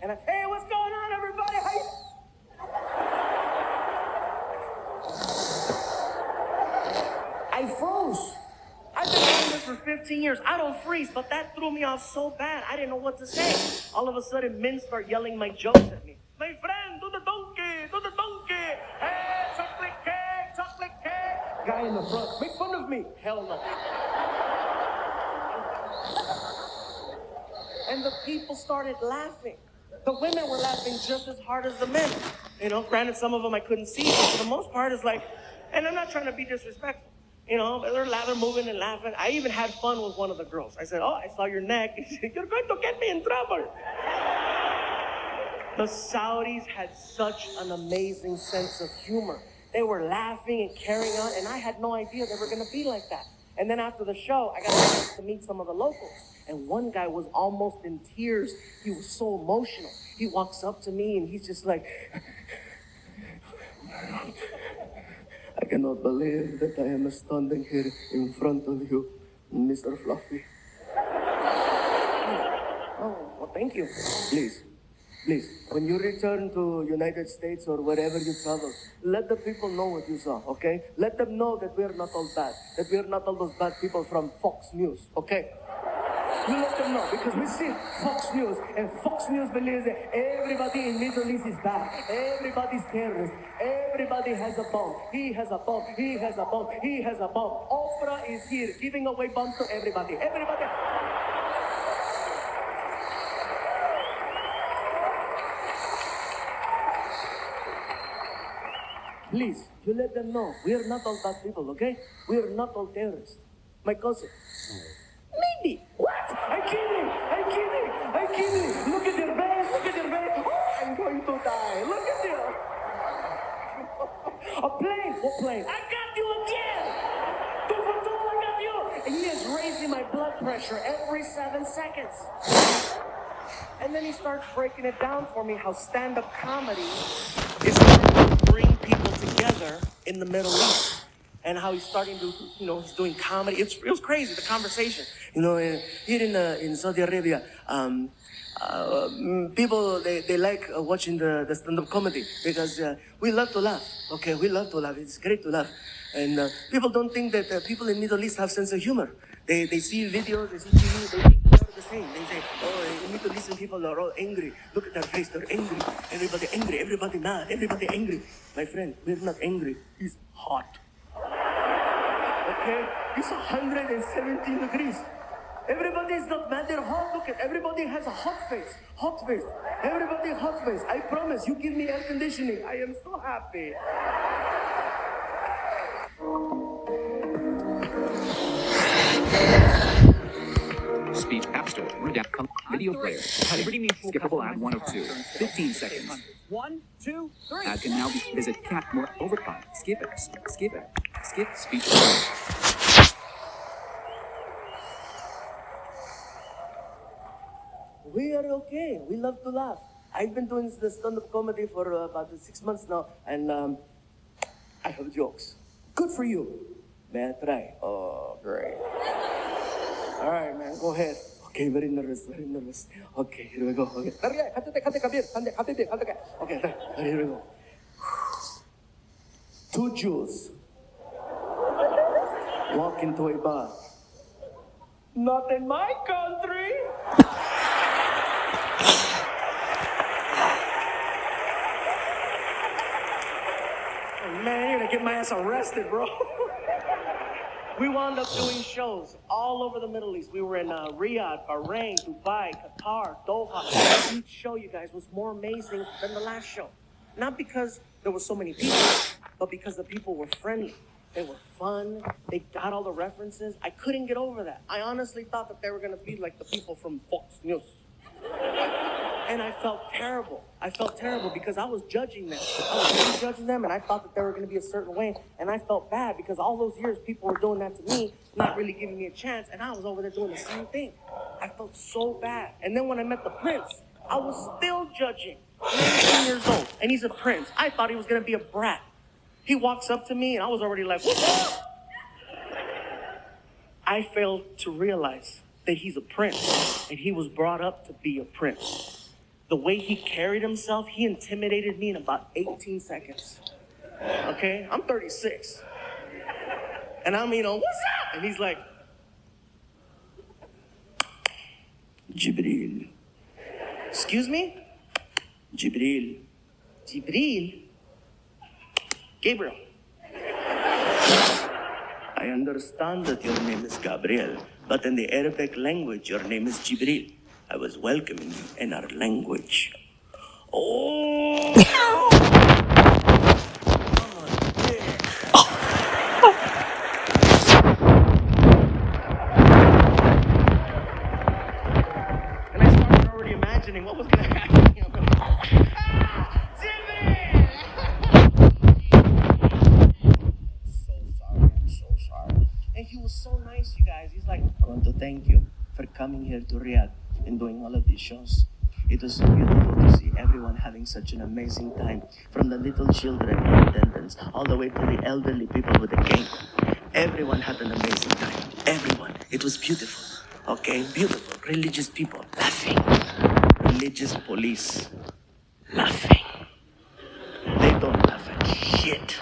And hey, what's going on, everybody? I froze. I've been doing this for 15 years. I don't freeze, but that threw me off so bad. I didn't know what to say. All of a sudden, men start yelling my jokes at me. My friend, do the donkey, do the donkey. Hey, chocolate cake, chocolate cake. Guy in the front, make fun of me. Hell no. And the people started laughing. The women were laughing just as hard as the men. You know, granted, some of them I couldn't see, but for the most part, it's like, and I'm not trying to be disrespectful. You know, they're laughing, moving, and laughing. I even had fun with one of the girls. I said, oh, I saw your neck. He said, you're going to get me in trouble. The Saudis had such an amazing sense of humor. They were laughing and carrying on, and I had no idea they were going to be like that. And then after the show, I got a chance to meet some of the locals. And one guy was almost in tears. He was so emotional. He walks up to me, and he's just like, I cannot believe that I am standing here in front of you, Mr. Fluffy. Oh, well, thank you. Please, when you return to United States or wherever you travel, let the people know what you saw, okay? Let them know that we're not all bad, that we're not all those bad people from Fox News, okay? You let them know, because we see Fox News, and Fox News believes that everybody in Middle East is bad. Everybody's terrorist. Everybody has a bomb. He has a bomb. He has a bomb. He has a bomb. Oprah is here giving away bombs to everybody. Everybody. Please, you let them know. We are not all bad people, okay? We are not all terrorists. My cousin. Maybe. What? I'm kidding. Look at your face. Oh, I'm going to die. Look at you. A plane. What plane? I got you again. 2 for 2, I got you. And he is raising my blood pressure every 7 seconds. And then he starts breaking it down for me how stand-up comedy is going to bring people together in the Middle East. And how he's starting to, he's doing comedy. It was crazy, the conversation. Here in Saudi Arabia, people, they like watching the stand-up comedy because we love to laugh. Okay, we love to laugh. It's great to laugh. And people don't think that people in Middle East have sense of humor. They see videos, they see TV, they think they're the same. They say, oh, in Middle Eastern people are all angry. Look at their face, they're angry. Everybody mad, everybody angry. My friend, we're not angry. He's hot. Okay? It's 117 degrees. Everybody is not mad, they're hot. Look at everybody has a hot face. Everybody hot face. I promise, you give me air conditioning. I am so happy. Speech App Store. Redact. Video player. Heading. Skippable ad 1 of 2. 15 seconds. 1, 2, 3. Ad can now be visit cat more overtime. Skip it. Skip speech player. We are okay. We love to laugh. I've been doing the stand-up comedy for about 6 months now, and I have jokes. Good for you. May I try? Oh, great. All right, man, go ahead. Okay, very nervous. Okay, here we go. Okay, okay, here we go. 2 Jews walk into a bar. Not in my country. Man, you're gonna get my ass arrested, bro. We wound up doing shows all over the Middle East. We were in Riyadh, Bahrain, Dubai, Qatar, Doha. Each show, you guys, was more amazing than the last show. Not because there were so many people, but because the people were friendly. They were fun. They got all the references. I couldn't get over that. I honestly thought that they were gonna be like the people from Fox News. And I felt terrible. Because I was judging them. And I thought that they were going to be a certain way. And I felt bad because all those years people were doing that to me, not really giving me a chance. And I was over there doing the same thing. I felt so bad. And then when I met the prince, I was still judging. 19 years old. And he's a prince. I thought he was going to be a brat. He walks up to me and I was already like, what's up? I failed to realize that he's a prince. And he was brought up to be a prince. The way he carried himself, he intimidated me in about 18 seconds. Okay? I'm 36. And I'm, what's up? And he's like, Jibril. Excuse me? Jibril. Jibril? Gabriel. I understand that your name is Gabriel, but in the Arabic language, your name is Jibril. I was welcoming you in our language. Oh! And I started already imagining what was going to happen. I'm so sorry. And he was so nice, you guys. He's like, I want to thank you for coming here to Riyadh and doing all of these shows. It was so beautiful to see everyone having such an amazing time, from the little children in attendance all the way to the elderly people with the cane. Everyone had an amazing time. Everyone. It was beautiful. Okay? Beautiful. Religious people laughing. Religious police laughing. They don't laugh at shit.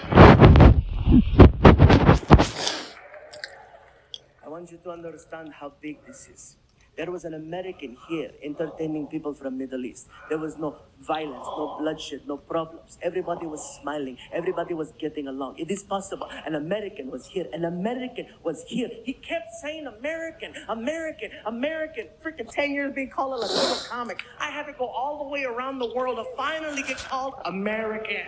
I want you to understand how big this is. There was an American here entertaining people from Middle East. There was no violence, no bloodshed, no problems. Everybody was smiling. Everybody was getting along. It is possible. An American was here. An American was here. He kept saying American, American, American. Freaking 10 years being called a Latino comic. I had to go all the way around the world to finally get called American.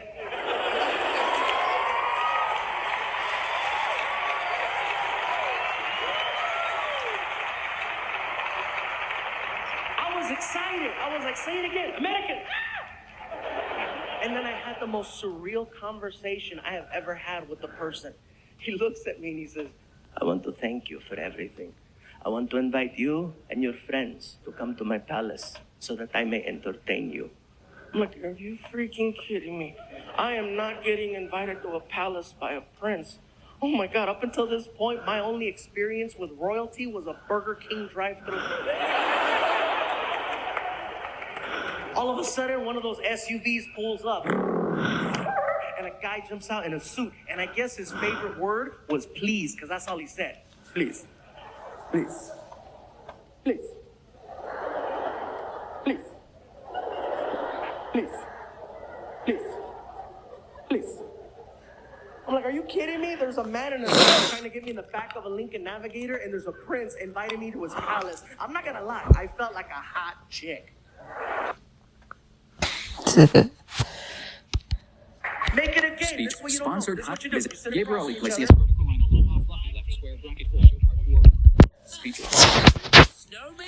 Excited. I was like, say it again, American. And then I had the most surreal conversation I have ever had with the person. He looks at me and he says, I want to thank you for everything. I want to invite you and your friends to come to my palace so that I may entertain you. I'm like, are you freaking kidding me? I am not getting invited to a palace by a prince. Oh my God, up until this point, my only experience with royalty was a Burger King drive-thru. All of a sudden, one of those SUVs pulls up, and a guy jumps out in a suit. And I guess his favorite word was please, because that's all he said. Please. Please. Please. Please. Please. Please. Please. I'm like, are you kidding me? There's a man in a suit trying to get me in the back of a Lincoln Navigator, and there's a prince inviting me to his palace. I'm not going to lie. I felt like a hot chick. Make it again. Speech That's what you don't sponsored know. This is what you do. visit You sit Gabriel across each Iglesias. other. Speech. Snowman?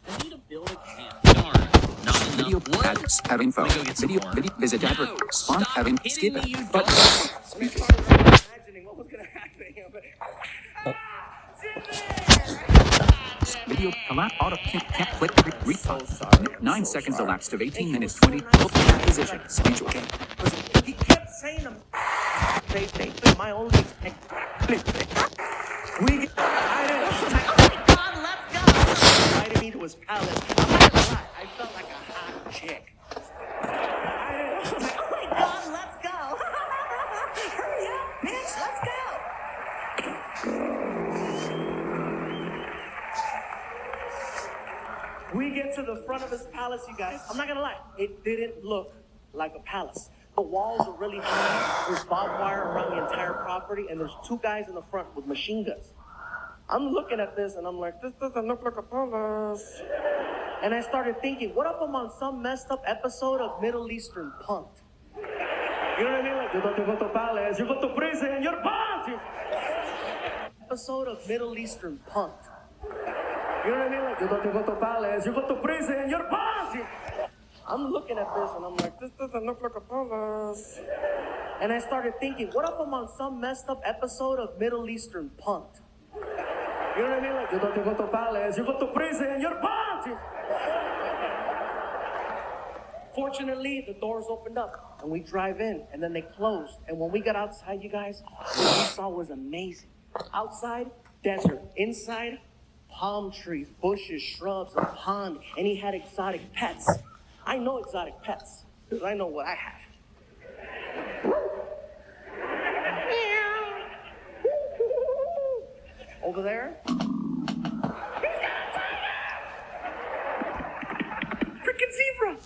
I need to build a camp. Darn. Not Video enough wood? ads have info. Let me go get some Video more. visit No, advert. Spawn stop having hitting skip me, it. you But And I started imagining what was going to happen. video collapse auto can't click So sorry. 9 So seconds sorry. elapsed of 18 And he minutes was so 20 nice. position speech okay. He kept saying them. They my only. We get. I didn't. God, let's go. Invited me to his palace. I'm not gonna lie. I felt like a hot chick. I was like, oh my God, let's go. Hurry up, bitch. Let's go. We get to the front of his palace, you guys. I'm not gonna lie. It didn't look like a palace. The walls are really high. There's barbed wire around the entire property, and there's two guys in the front with machine guns. I'm looking at this, and I'm like, this doesn't look like a palace. And I started thinking, what if I'm on some messed up episode of Middle Eastern Punked? You know what I mean? Like, you don't go to palace, you go to prison, you're punked! Episode of Middle Eastern Punked. You know what I mean? Like, you don't go to palace, you go to prison, you're punked! I'm looking at this and I'm like, this doesn't look like a palace. And I started thinking, what if I'm on some messed up episode of Middle Eastern Punked? You know what I mean? Like, you don't go to palace, you go to prison, you're punked! Fortunately, the doors opened up and we drive in and then they closed. And when we got outside, you guys, what we saw was amazing. Outside, desert. Inside, palm trees, bushes, shrubs, a pond, and he had exotic pets. I know exotic pets, because I know what I have. Over there. Freaking zebra.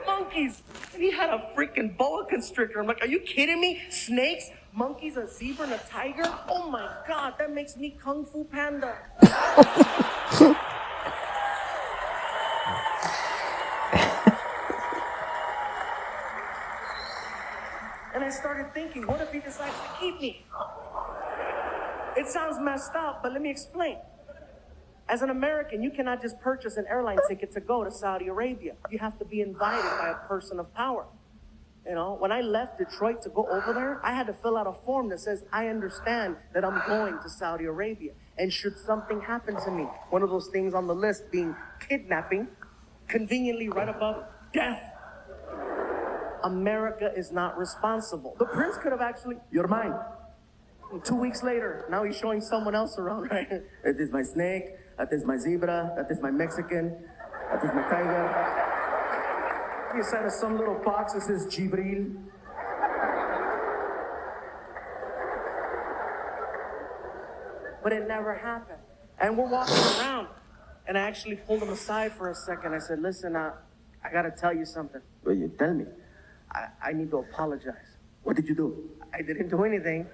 Monkeys. And he had a freaking boa constrictor. I'm like, are you kidding me? Snakes, monkeys, a zebra, and a tiger? Oh my God, that makes me Kung Fu Panda. And I started thinking, what if he decides to keep me? It sounds messed up, but let me explain. As an American, you cannot just purchase an airline ticket to go to Saudi Arabia. You have to be invited by a person of power. You know, when I left Detroit to go over there, I had to fill out a form that says, I understand that I'm going to Saudi Arabia. And should something happen to me, one of those things on the list being kidnapping, conveniently right above death, America is not responsible. The prince could have actually, you're mine. 2 weeks later, now he's showing someone else around, right? That is my snake, that is my zebra, that is my Mexican, that is my tiger. Inside of some little box that says Jibril. But it never happened. And we're walking around, and I actually pulled him aside for a second. I said, listen, I gotta tell you something. Well, you tell me. I need to apologize. What did you do? I didn't do anything.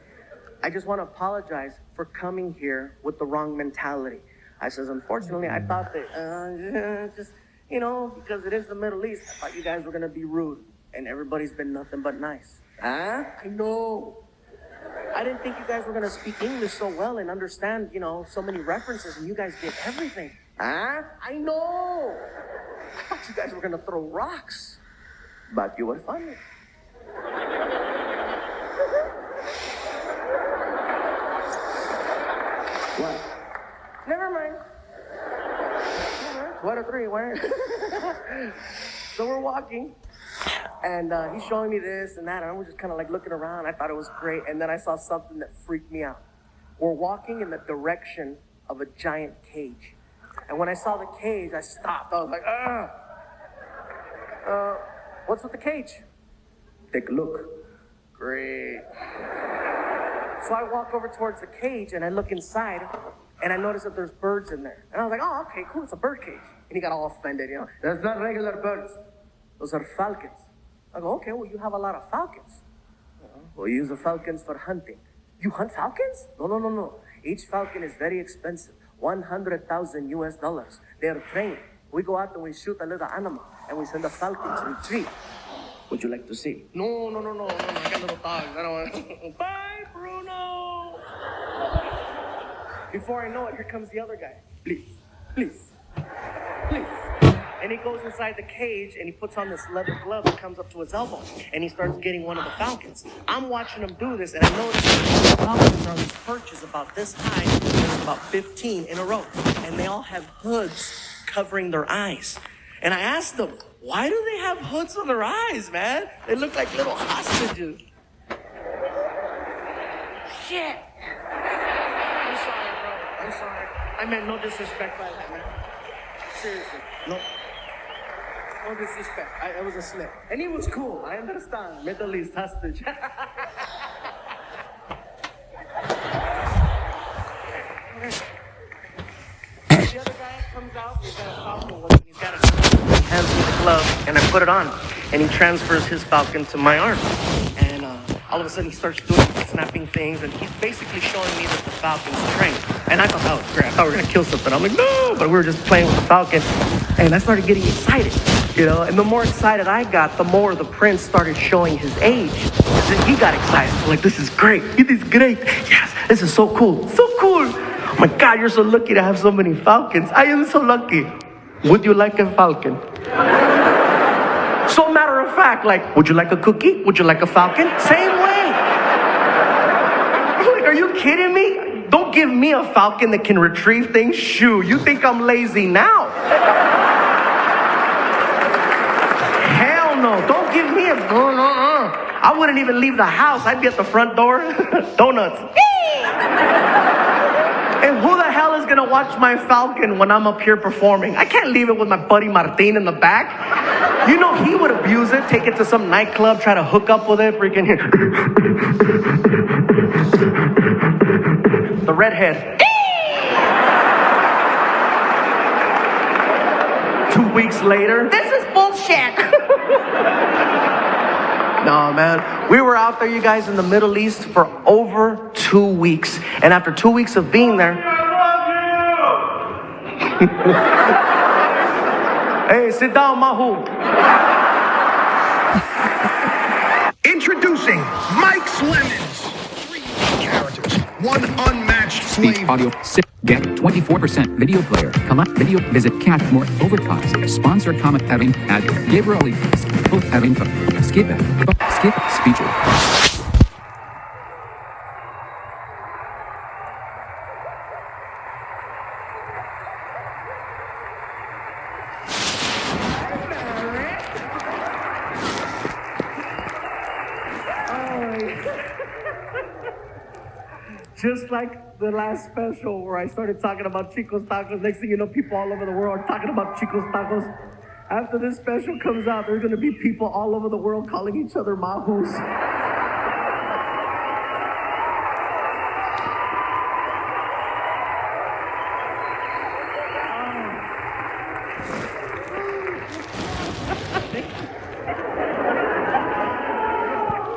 I just want to apologize for coming here with the wrong mentality. I says, unfortunately, I thought that, just, you know, because it is the Middle East, I thought you guys were going to be rude. And everybody's been nothing but nice. Huh? I know. I didn't think you guys were going to speak English so well and understand, you know, so many references, and you guys get everything. Huh? I know. I thought you guys were going to throw rocks. But you were funny. What? Never mind. 2 out of 3, where? So we're walking, and he's showing me this and that, and I'm just kind of like looking around. I thought it was great, and then I saw something that freaked me out. We're walking in the direction of a giant cage, and when I saw the cage, I stopped. I was like, what's with the cage? Take a look. Great. So I walk over towards the cage and I look inside and I notice that there's birds in there. And I was like, oh, okay, cool, it's a bird cage. And he got all offended, you know. That's not regular birds. Those are falcons. I go, okay, well, you have a lot of falcons. Well, you use the falcons for hunting. You hunt falcons? No. Each falcon is very expensive. $100,000 US. They are trained. We go out and we shoot a little animal and we send the falcon to retrieve. Would you like to see? No. I got little dogs. I don't want to. Bye, Bruno. Before I know it, here comes the other guy. Please. And he goes inside the cage and he puts on this leather glove that comes up to his elbow. And he starts getting one of the falcons. I'm watching him do this and I notice that the falcons are on these perches about this high. There's about 15 in a row. And they all have hoods covering their eyes. And I asked them, why do they have hoods on their eyes, man? They look like little hostages. Shit. I'm sorry, bro. I'm sorry. I meant no disrespect by that, man. Seriously. No disrespect. It was a slip. And he was cool. I understand. Middle East hostage. The other guy comes out, he's got a falcon with him, he's got a glove, hands me the glove, and I put it on, and he transfers his falcon to my arm, and all of a sudden he starts doing snapping things, and he's basically showing me that the falcon's trained, and I thought that was great. I thought we were going to kill something. I'm like, no, but we were just playing with the falcon, and I started getting excited, you know, and the more excited I got, the more the prince started showing his age, and then he got excited. I'm like, this is great, it is great, yes, this is so cool. Oh my God, you're so lucky to have so many falcons. I am so lucky. Would you like a falcon? So matter of fact, like, would you like a cookie? Would you like a falcon? Same way. I'm like, are you kidding me? Don't give me a falcon that can retrieve things. Shoo, you think I'm lazy now? Hell no, don't give me a... I wouldn't even leave the house. I'd be at the front door. Donuts. And who the hell is gonna watch my falcon when I'm up here performing? I can't leave it with my buddy Martin in the back. You know he would abuse it, take it to some nightclub, try to hook up with it, freaking here. The redhead. 2 weeks later. This is bullshit. No, man. We were out there, you guys, in the Middle East for over 2 weeks. And after 2 weeks of being there... Hey, sit down, Mahu. Introducing Mike's Lemons. 3 characters, 1 unmatched Speak slave. audio. Get 24% video player. Collect video. Visit Cashmore Overcost. Sponsor comment having ad. Gabriel both having skip it. Skip speeches. Just like the last special where I started talking about Chico's Tacos, next thing you know, people all over the world are talking about Chico's Tacos. After this special comes out, there's going to be people all over the world calling each other Mahus.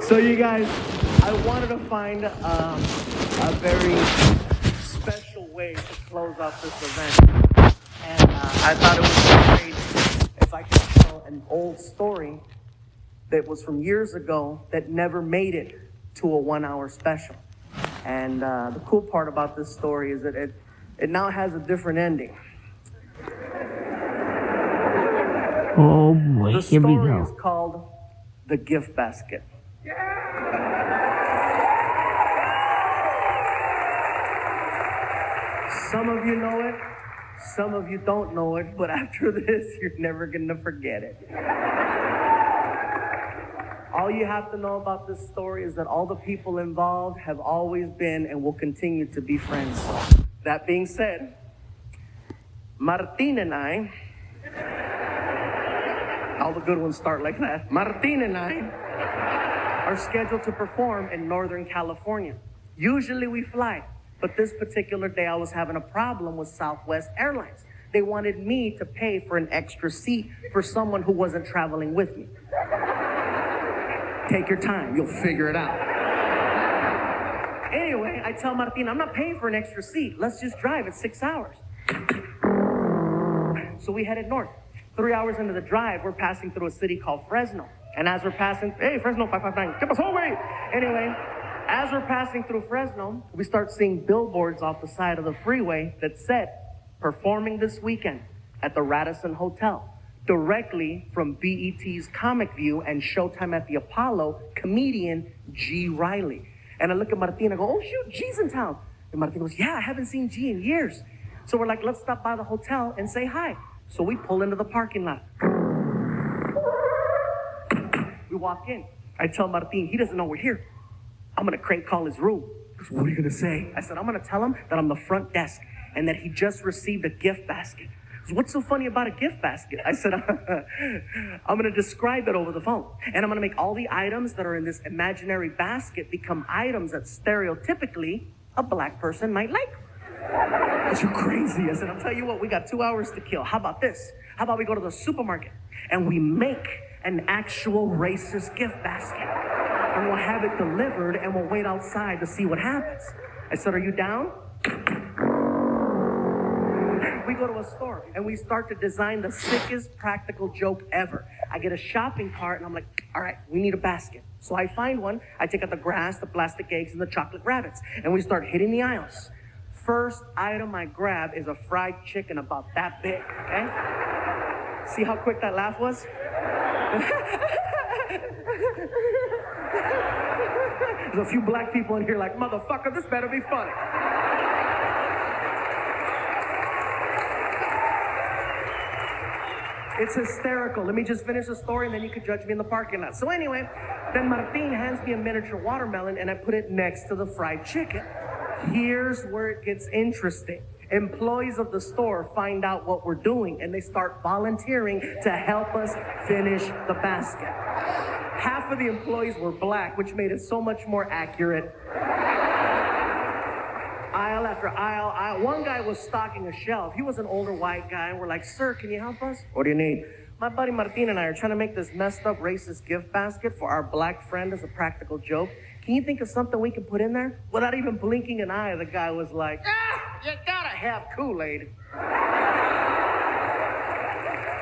So you guys, I wanted to find a very special way to close out this event. And I thought it would be great if I could tell an old story that was from years ago that never made it to a 1-hour special. And the cool part about this story is that it now has a different ending. Oh boy, The here we story go. is called The Gift Basket. Some of you know it, some of you don't know it, but after this, you're never gonna forget it. All you have to know about this story is that all the people involved have always been and will continue to be friends. That being said, Martin and I, all the good ones start like that. Martin and I are scheduled to perform in Northern California. Usually we fly, but this particular day I was having a problem with Southwest Airlines. They wanted me to pay for an extra seat for someone who wasn't traveling with me. Take your time, you'll figure it out. Anyway, I tell Martin, I'm not paying for an extra seat. Let's just drive, it's 6 hours. So we headed north. 3 hours into the drive, we're passing through a city called Fresno. And as we're passing, hey, Fresno 559, get us away. Anyway, as we're passing through Fresno, we start seeing billboards off the side of the freeway that said, performing this weekend at the Radisson Hotel, directly from BET's Comic View and Showtime at the Apollo, comedian G. Riley. And I look at Martin, I go, oh shoot, G's in town. And Martin goes, yeah, I haven't seen G in years. So we're like, let's stop by the hotel and say hi. So we pull into the parking lot. We walk in. I tell Martin, he doesn't know we're here. I'm gonna crank call his room. He goes, what are you gonna say? I said, I'm gonna tell him that I'm the front desk and that he just received a gift basket. He goes, what's so funny about a gift basket? I said, I'm gonna describe it over the phone. And I'm gonna make all the items that are in this imaginary basket become items that stereotypically a black person might like. You're crazy. I said, I'll tell you what, we got 2 hours to kill. How about this? How about we go to the supermarket and we make an actual racist gift basket and we'll have it delivered and we'll wait outside to see what happens. I said, are you down? We go to a store and we start to design the sickest practical joke ever. I get a shopping cart and I'm like, all right, we need a basket. So I find one, I take out the grass, the plastic eggs, and the chocolate rabbits, and we start hitting the aisles. First item I grab is a fried chicken about that big, okay? See how quick that laugh was? There's a few black people in here like, motherfucker, this better be funny. It's hysterical. Let me just finish the story and then you can judge me in the parking lot. So anyway, then Martin hands me a miniature watermelon and I put it next to the fried chicken. Here's where it gets interesting. Employees of the store find out what we're doing and they start volunteering to help us finish the basket. Half of the employees were black, which made it so much more accurate. Aisle after aisle. One guy was stocking a shelf. He was an older white guy, and we're like, sir, can you help us? What do you need? My buddy Martin and I are trying to make this messed up racist gift basket for our black friend as a practical joke. Can you think of something we can put in there? Without even blinking an eye, the guy was like, you gotta have Kool-Aid.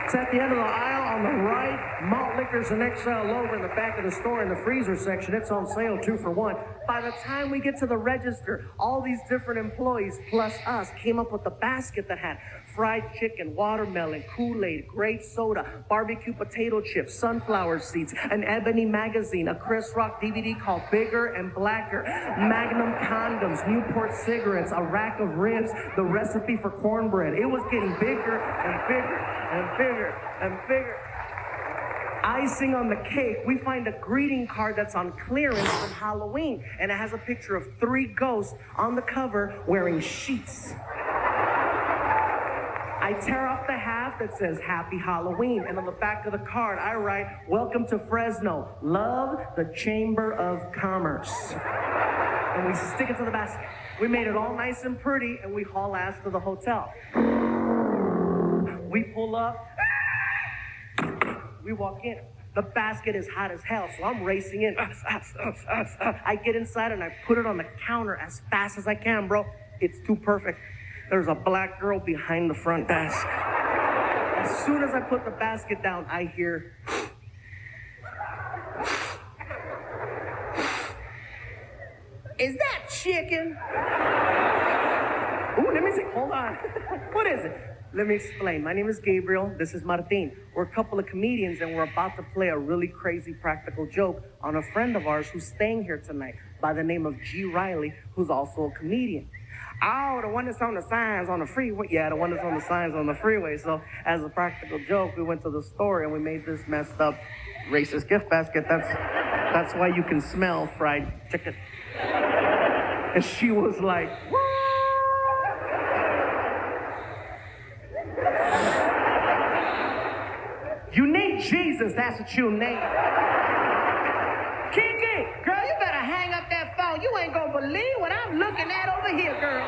It's at the end of the aisle on the right. Malt liquors and XL over in the back of the store in the freezer section. It's on sale 2 for $1. By the time we get to the register, all these different employees plus us came up with a basket that had fried chicken, watermelon, Kool-Aid, grape soda, barbecue potato chips, sunflower seeds, an ebony magazine, a Chris Rock DVD called Bigger and Blacker, Magnum condoms, Newport cigarettes, a rack of ribs, the recipe for cornbread. It was getting bigger and bigger and bigger and bigger. Icing on the cake, we find a greeting card that's on clearance from Halloween, and it has a picture of 3 ghosts on the cover wearing sheets. I tear off the half that says Happy Halloween, and on the back of the card I write, welcome to Fresno, love the Chamber of Commerce. And we stick it to the basket. We made it all nice and pretty, and we haul ass to the hotel. We pull up, we walk in. The basket is hot as hell, so I'm racing in. I get inside and I put it on the counter as fast as I can, bro. It's too perfect. There's a black girl behind the front desk. As soon as I put the basket down, I hear, is that chicken? Ooh, let me see, hold on. What is it? Let me explain. My name is Gabriel. This is Martin. We're a couple of comedians, and we're about to play a really crazy practical joke on a friend of ours who's staying here tonight by the name of G. Riley, who's also a comedian. Oh, the one that's on the signs on the freeway. Yeah, the one that's on the signs on the freeway. So as a practical joke, we went to the store and we made this messed up racist gift basket. That's why you can smell fried chicken. And she was like, what? You need Jesus, that's what you need. Kiki, girl, you better hang up that phone. You ain't gonna believe what I'm looking at over here, girl.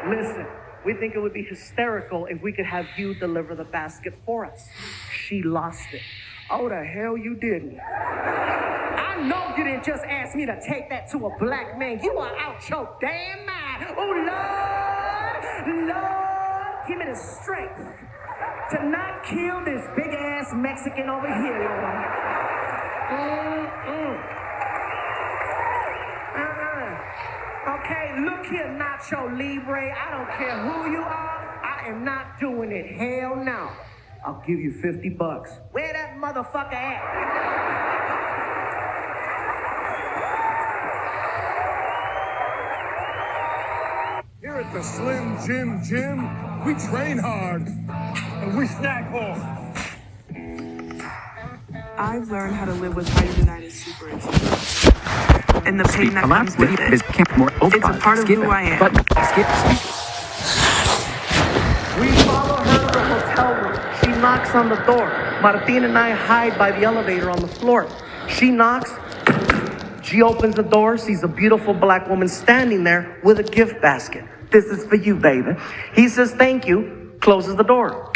Listen, we think it would be hysterical if we could have you deliver the basket for us. She lost it. Oh, the hell you didn't. I know you didn't just ask me to take that to a black man. You are out your damn mind. Oh, Lord, Lord, give me the strength to not kill this big-ass Mexican over here, Lord. Okay, look here, Nacho Libre. I don't care who you are. I am not doing it. Hell no. I'll give you $50. Where that motherfucker at? Here at the Slim Jim Gym, we train hard and we snack hard. I've learned how to live with hydrogenated super and the pain that comes with it. It's a part of who I am. We follow her to the hotel room. She knocks on the door. Martin and I hide by the elevator on the floor. She knocks. She opens the door, sees a beautiful black woman standing there with a gift basket. This is for you, baby. He says, thank you, closes the door.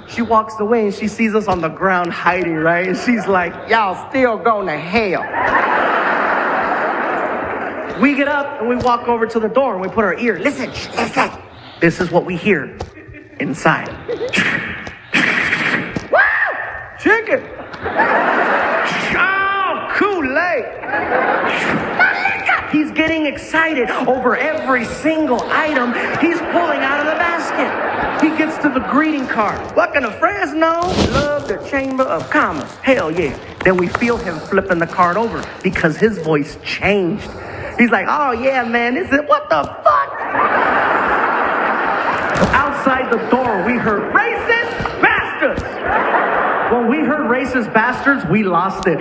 She walks away and she sees us on the ground hiding, right? And she's like, y'all still going to hell. We get up and we walk over to the door and we put our ear. Listen, listen. This is what we hear inside. Woo! Chicken. Oh, Kool-Aid. He's getting excited over every single item he's pulling out of the basket. He gets to the greeting card. Welcome to Fresno, love the Chamber of Commerce. Hell yeah. Then we feel him flipping the card over because his voice changed. He's like, oh yeah, man, this is, what the fuck? Outside the door, we heard, racist bastards. When we heard racist bastards, we lost it.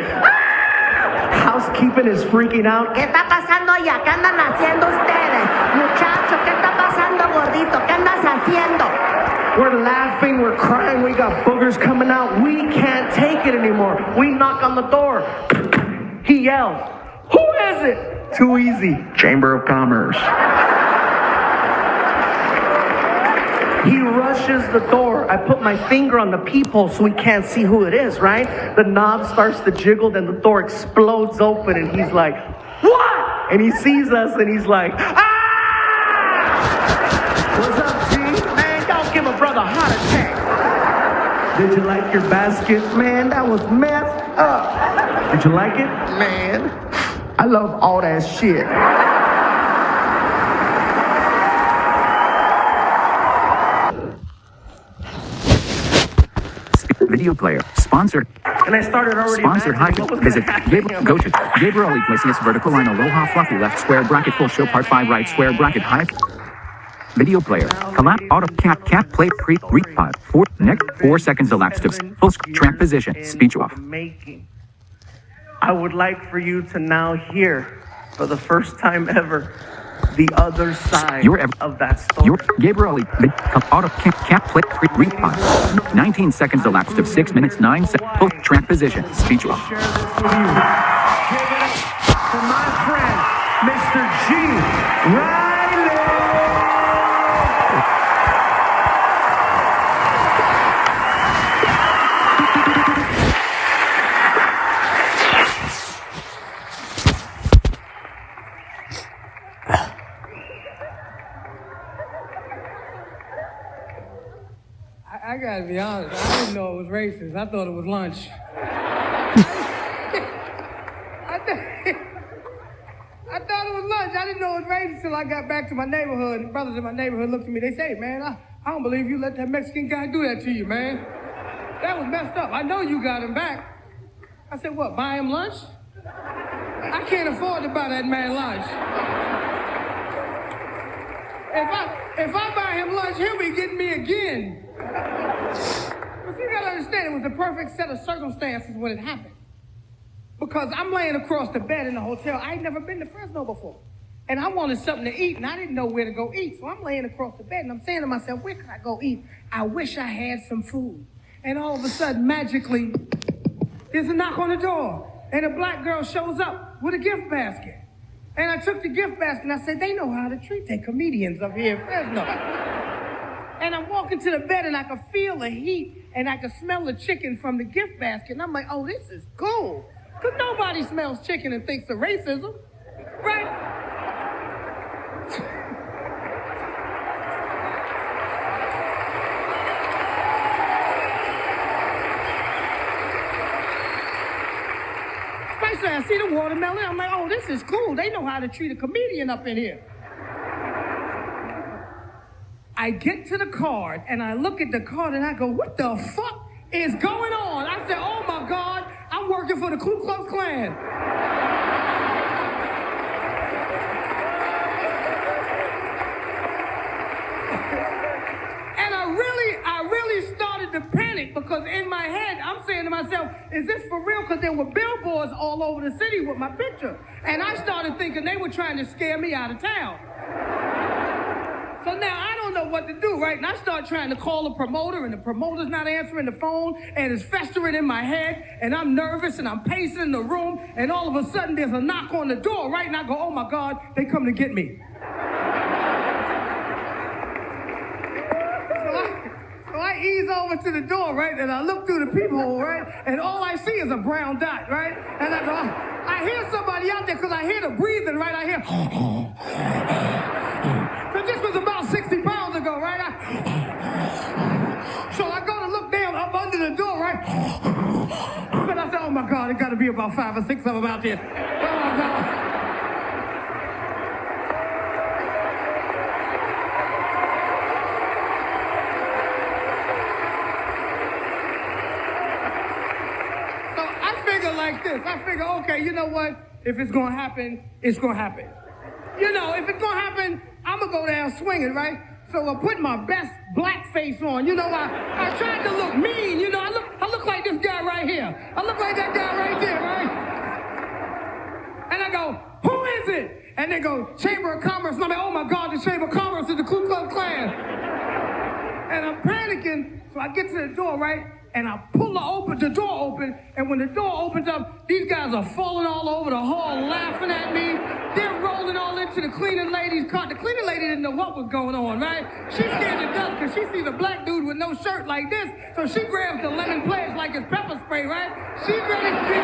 Housekeeping is freaking out. ¿Qué está pasando allá? ¿Qué andan haciendo ustedes? Muchachos, ¿qué está pasando, gordito? ¿Qué andas haciendo? We're laughing, we're crying, we got boogers coming out. We can't take it anymore. We knock on the door. He yells, who is it? Too easy. Chamber of Commerce. He rushes the door. I put my finger on the peephole so he can't see who it is, right? The knob starts to jiggle, then the door explodes open, and he's like, "What?" And he sees us, and he's like, "Ah!" What's up, G? Man, don't give a brother a heart attack. Did you like your basket? Man, that was messed up. Did you like it? Man, I love all that shit. Video player. Sponsored. And I started already Sponsored imagining hyphen. what was Visit gonna happen. Go to Gabriel Iglesias vertical line Aloha fluffy left square bracket full show part 5 right square bracket hype. Video player. Collapse auto cap play pre repod 4 next 4 seconds elapsed of full track position speech off. I would like for you to now hear for the first time ever the other side of that story. Your Gabriel auto cap play pre repod 19 seconds elapsed of 6 minutes 9 seconds full track position speech off. Share this with you. Give it up for my friend, Mr. G. Riley. I gotta be honest, I didn't know it was racist. I thought it was lunch. I thought it was lunch. I didn't know it was racist until I got back to my neighborhood. And brothers in my neighborhood looked at me. They say, "Man, I don't believe you let that Mexican guy do that to you, man. That was messed up. I know you got him back." I said, "What, buy him lunch? I can't afford to buy that man lunch. If I buy him lunch, he'll be getting me again." But you gotta understand, it was the perfect set of circumstances when it happened. Because I'm laying across the bed in the hotel. I had never been to Fresno before. And I wanted something to eat, and I didn't know where to go eat. So I'm laying across the bed, and I'm saying to myself, where can I go eat? I wish I had some food. And all of a sudden, magically, there's a knock on the door. And a black girl shows up with a gift basket. And I took the gift basket, and I said, they know how to treat their comedians up here in Fresno. And I'm walking to the bed, and I could feel the heat, and I could smell the chicken from the gift basket. And I'm like, oh, this is cool. Because nobody smells chicken and thinks of racism, right? Right, so I see the watermelon. I'm like, oh, this is cool. They know how to treat a comedian up in here. I get to the card, and I look at the card, and I go, what the fuck is going on? I said, oh, my God, I'm working for the Ku Klux Klan. And I really started to panic because in my head, I'm saying to myself, is this for real? Because there were billboards all over the city with my picture. And I started thinking they were trying to scare me out of town. So now I don't know what to do, right? And I start trying to call a promoter, and the promoter's not answering the phone, and it's festering in my head, and I'm nervous, and I'm pacing in the room, and all of a sudden there's a knock on the door, right? And I go, oh my God, they come to get me. So I ease over to the door, right? And I look through the peephole, right? And all I see is a brown dot, right? And I go, I hear somebody out there because I hear the breathing, right? I hear. So this was about 60 pounds ago, right? So I go to look down up under the door, right? But I said, oh my God, it got to be about 5 or 6 of them out there. Oh my God. Like this. I figure, okay, you know what? If it's gonna happen, it's gonna happen. You know, if it's gonna happen, I'm gonna go down swinging, right? So I put my best black face on. You know, I tried to look mean. You know, I look like this guy right here. I look like that guy right there, right? And I go, who is it? And they go, Chamber of Commerce. And I'm like, oh my God, the Chamber of Commerce is the Ku Klux Klan. And I'm panicking, so I get to the door, right? and I pull the door open, and when the door opens up, these guys are falling all over the hall, laughing at me. They're rolling all into the cleaning lady's car. The cleaning lady didn't know what was going on, right? She's scared to death because she sees a black dude with no shirt like this, so she grabs the lemon pledge like it's pepper spray, right? She's ready to be...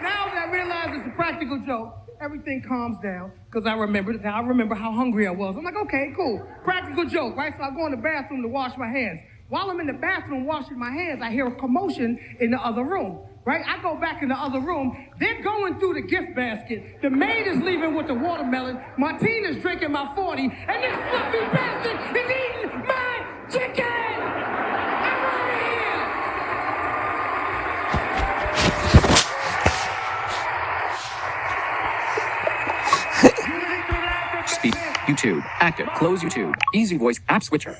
Now that I realize it's a practical joke, everything calms down because I remember how hungry I was. I'm like, okay, cool. Practical joke, right? So I go in the bathroom to wash my hands. While I'm in the bathroom washing my hands, I hear a commotion in the other room, right? I go back in the other room. They're going through the gift basket. The maid is leaving with the watermelon. Martina's drinking my 40. And this fluffy bastard is eating my chicken! I'm out of here! Speak. YouTube. Active. Close YouTube. Easy voice. App switcher.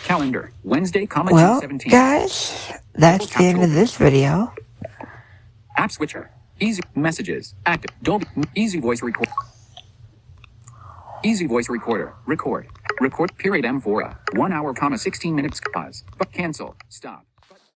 Calendar. Wednesday, Well, 2/17. guys, that's the end of this video. App switcher. Easy messages. Active. Dolby. Easy voice record. Easy voice recorder. Record. Record. Period M4. 1 hour, 16 minutes. Pause. But cancel. Stop.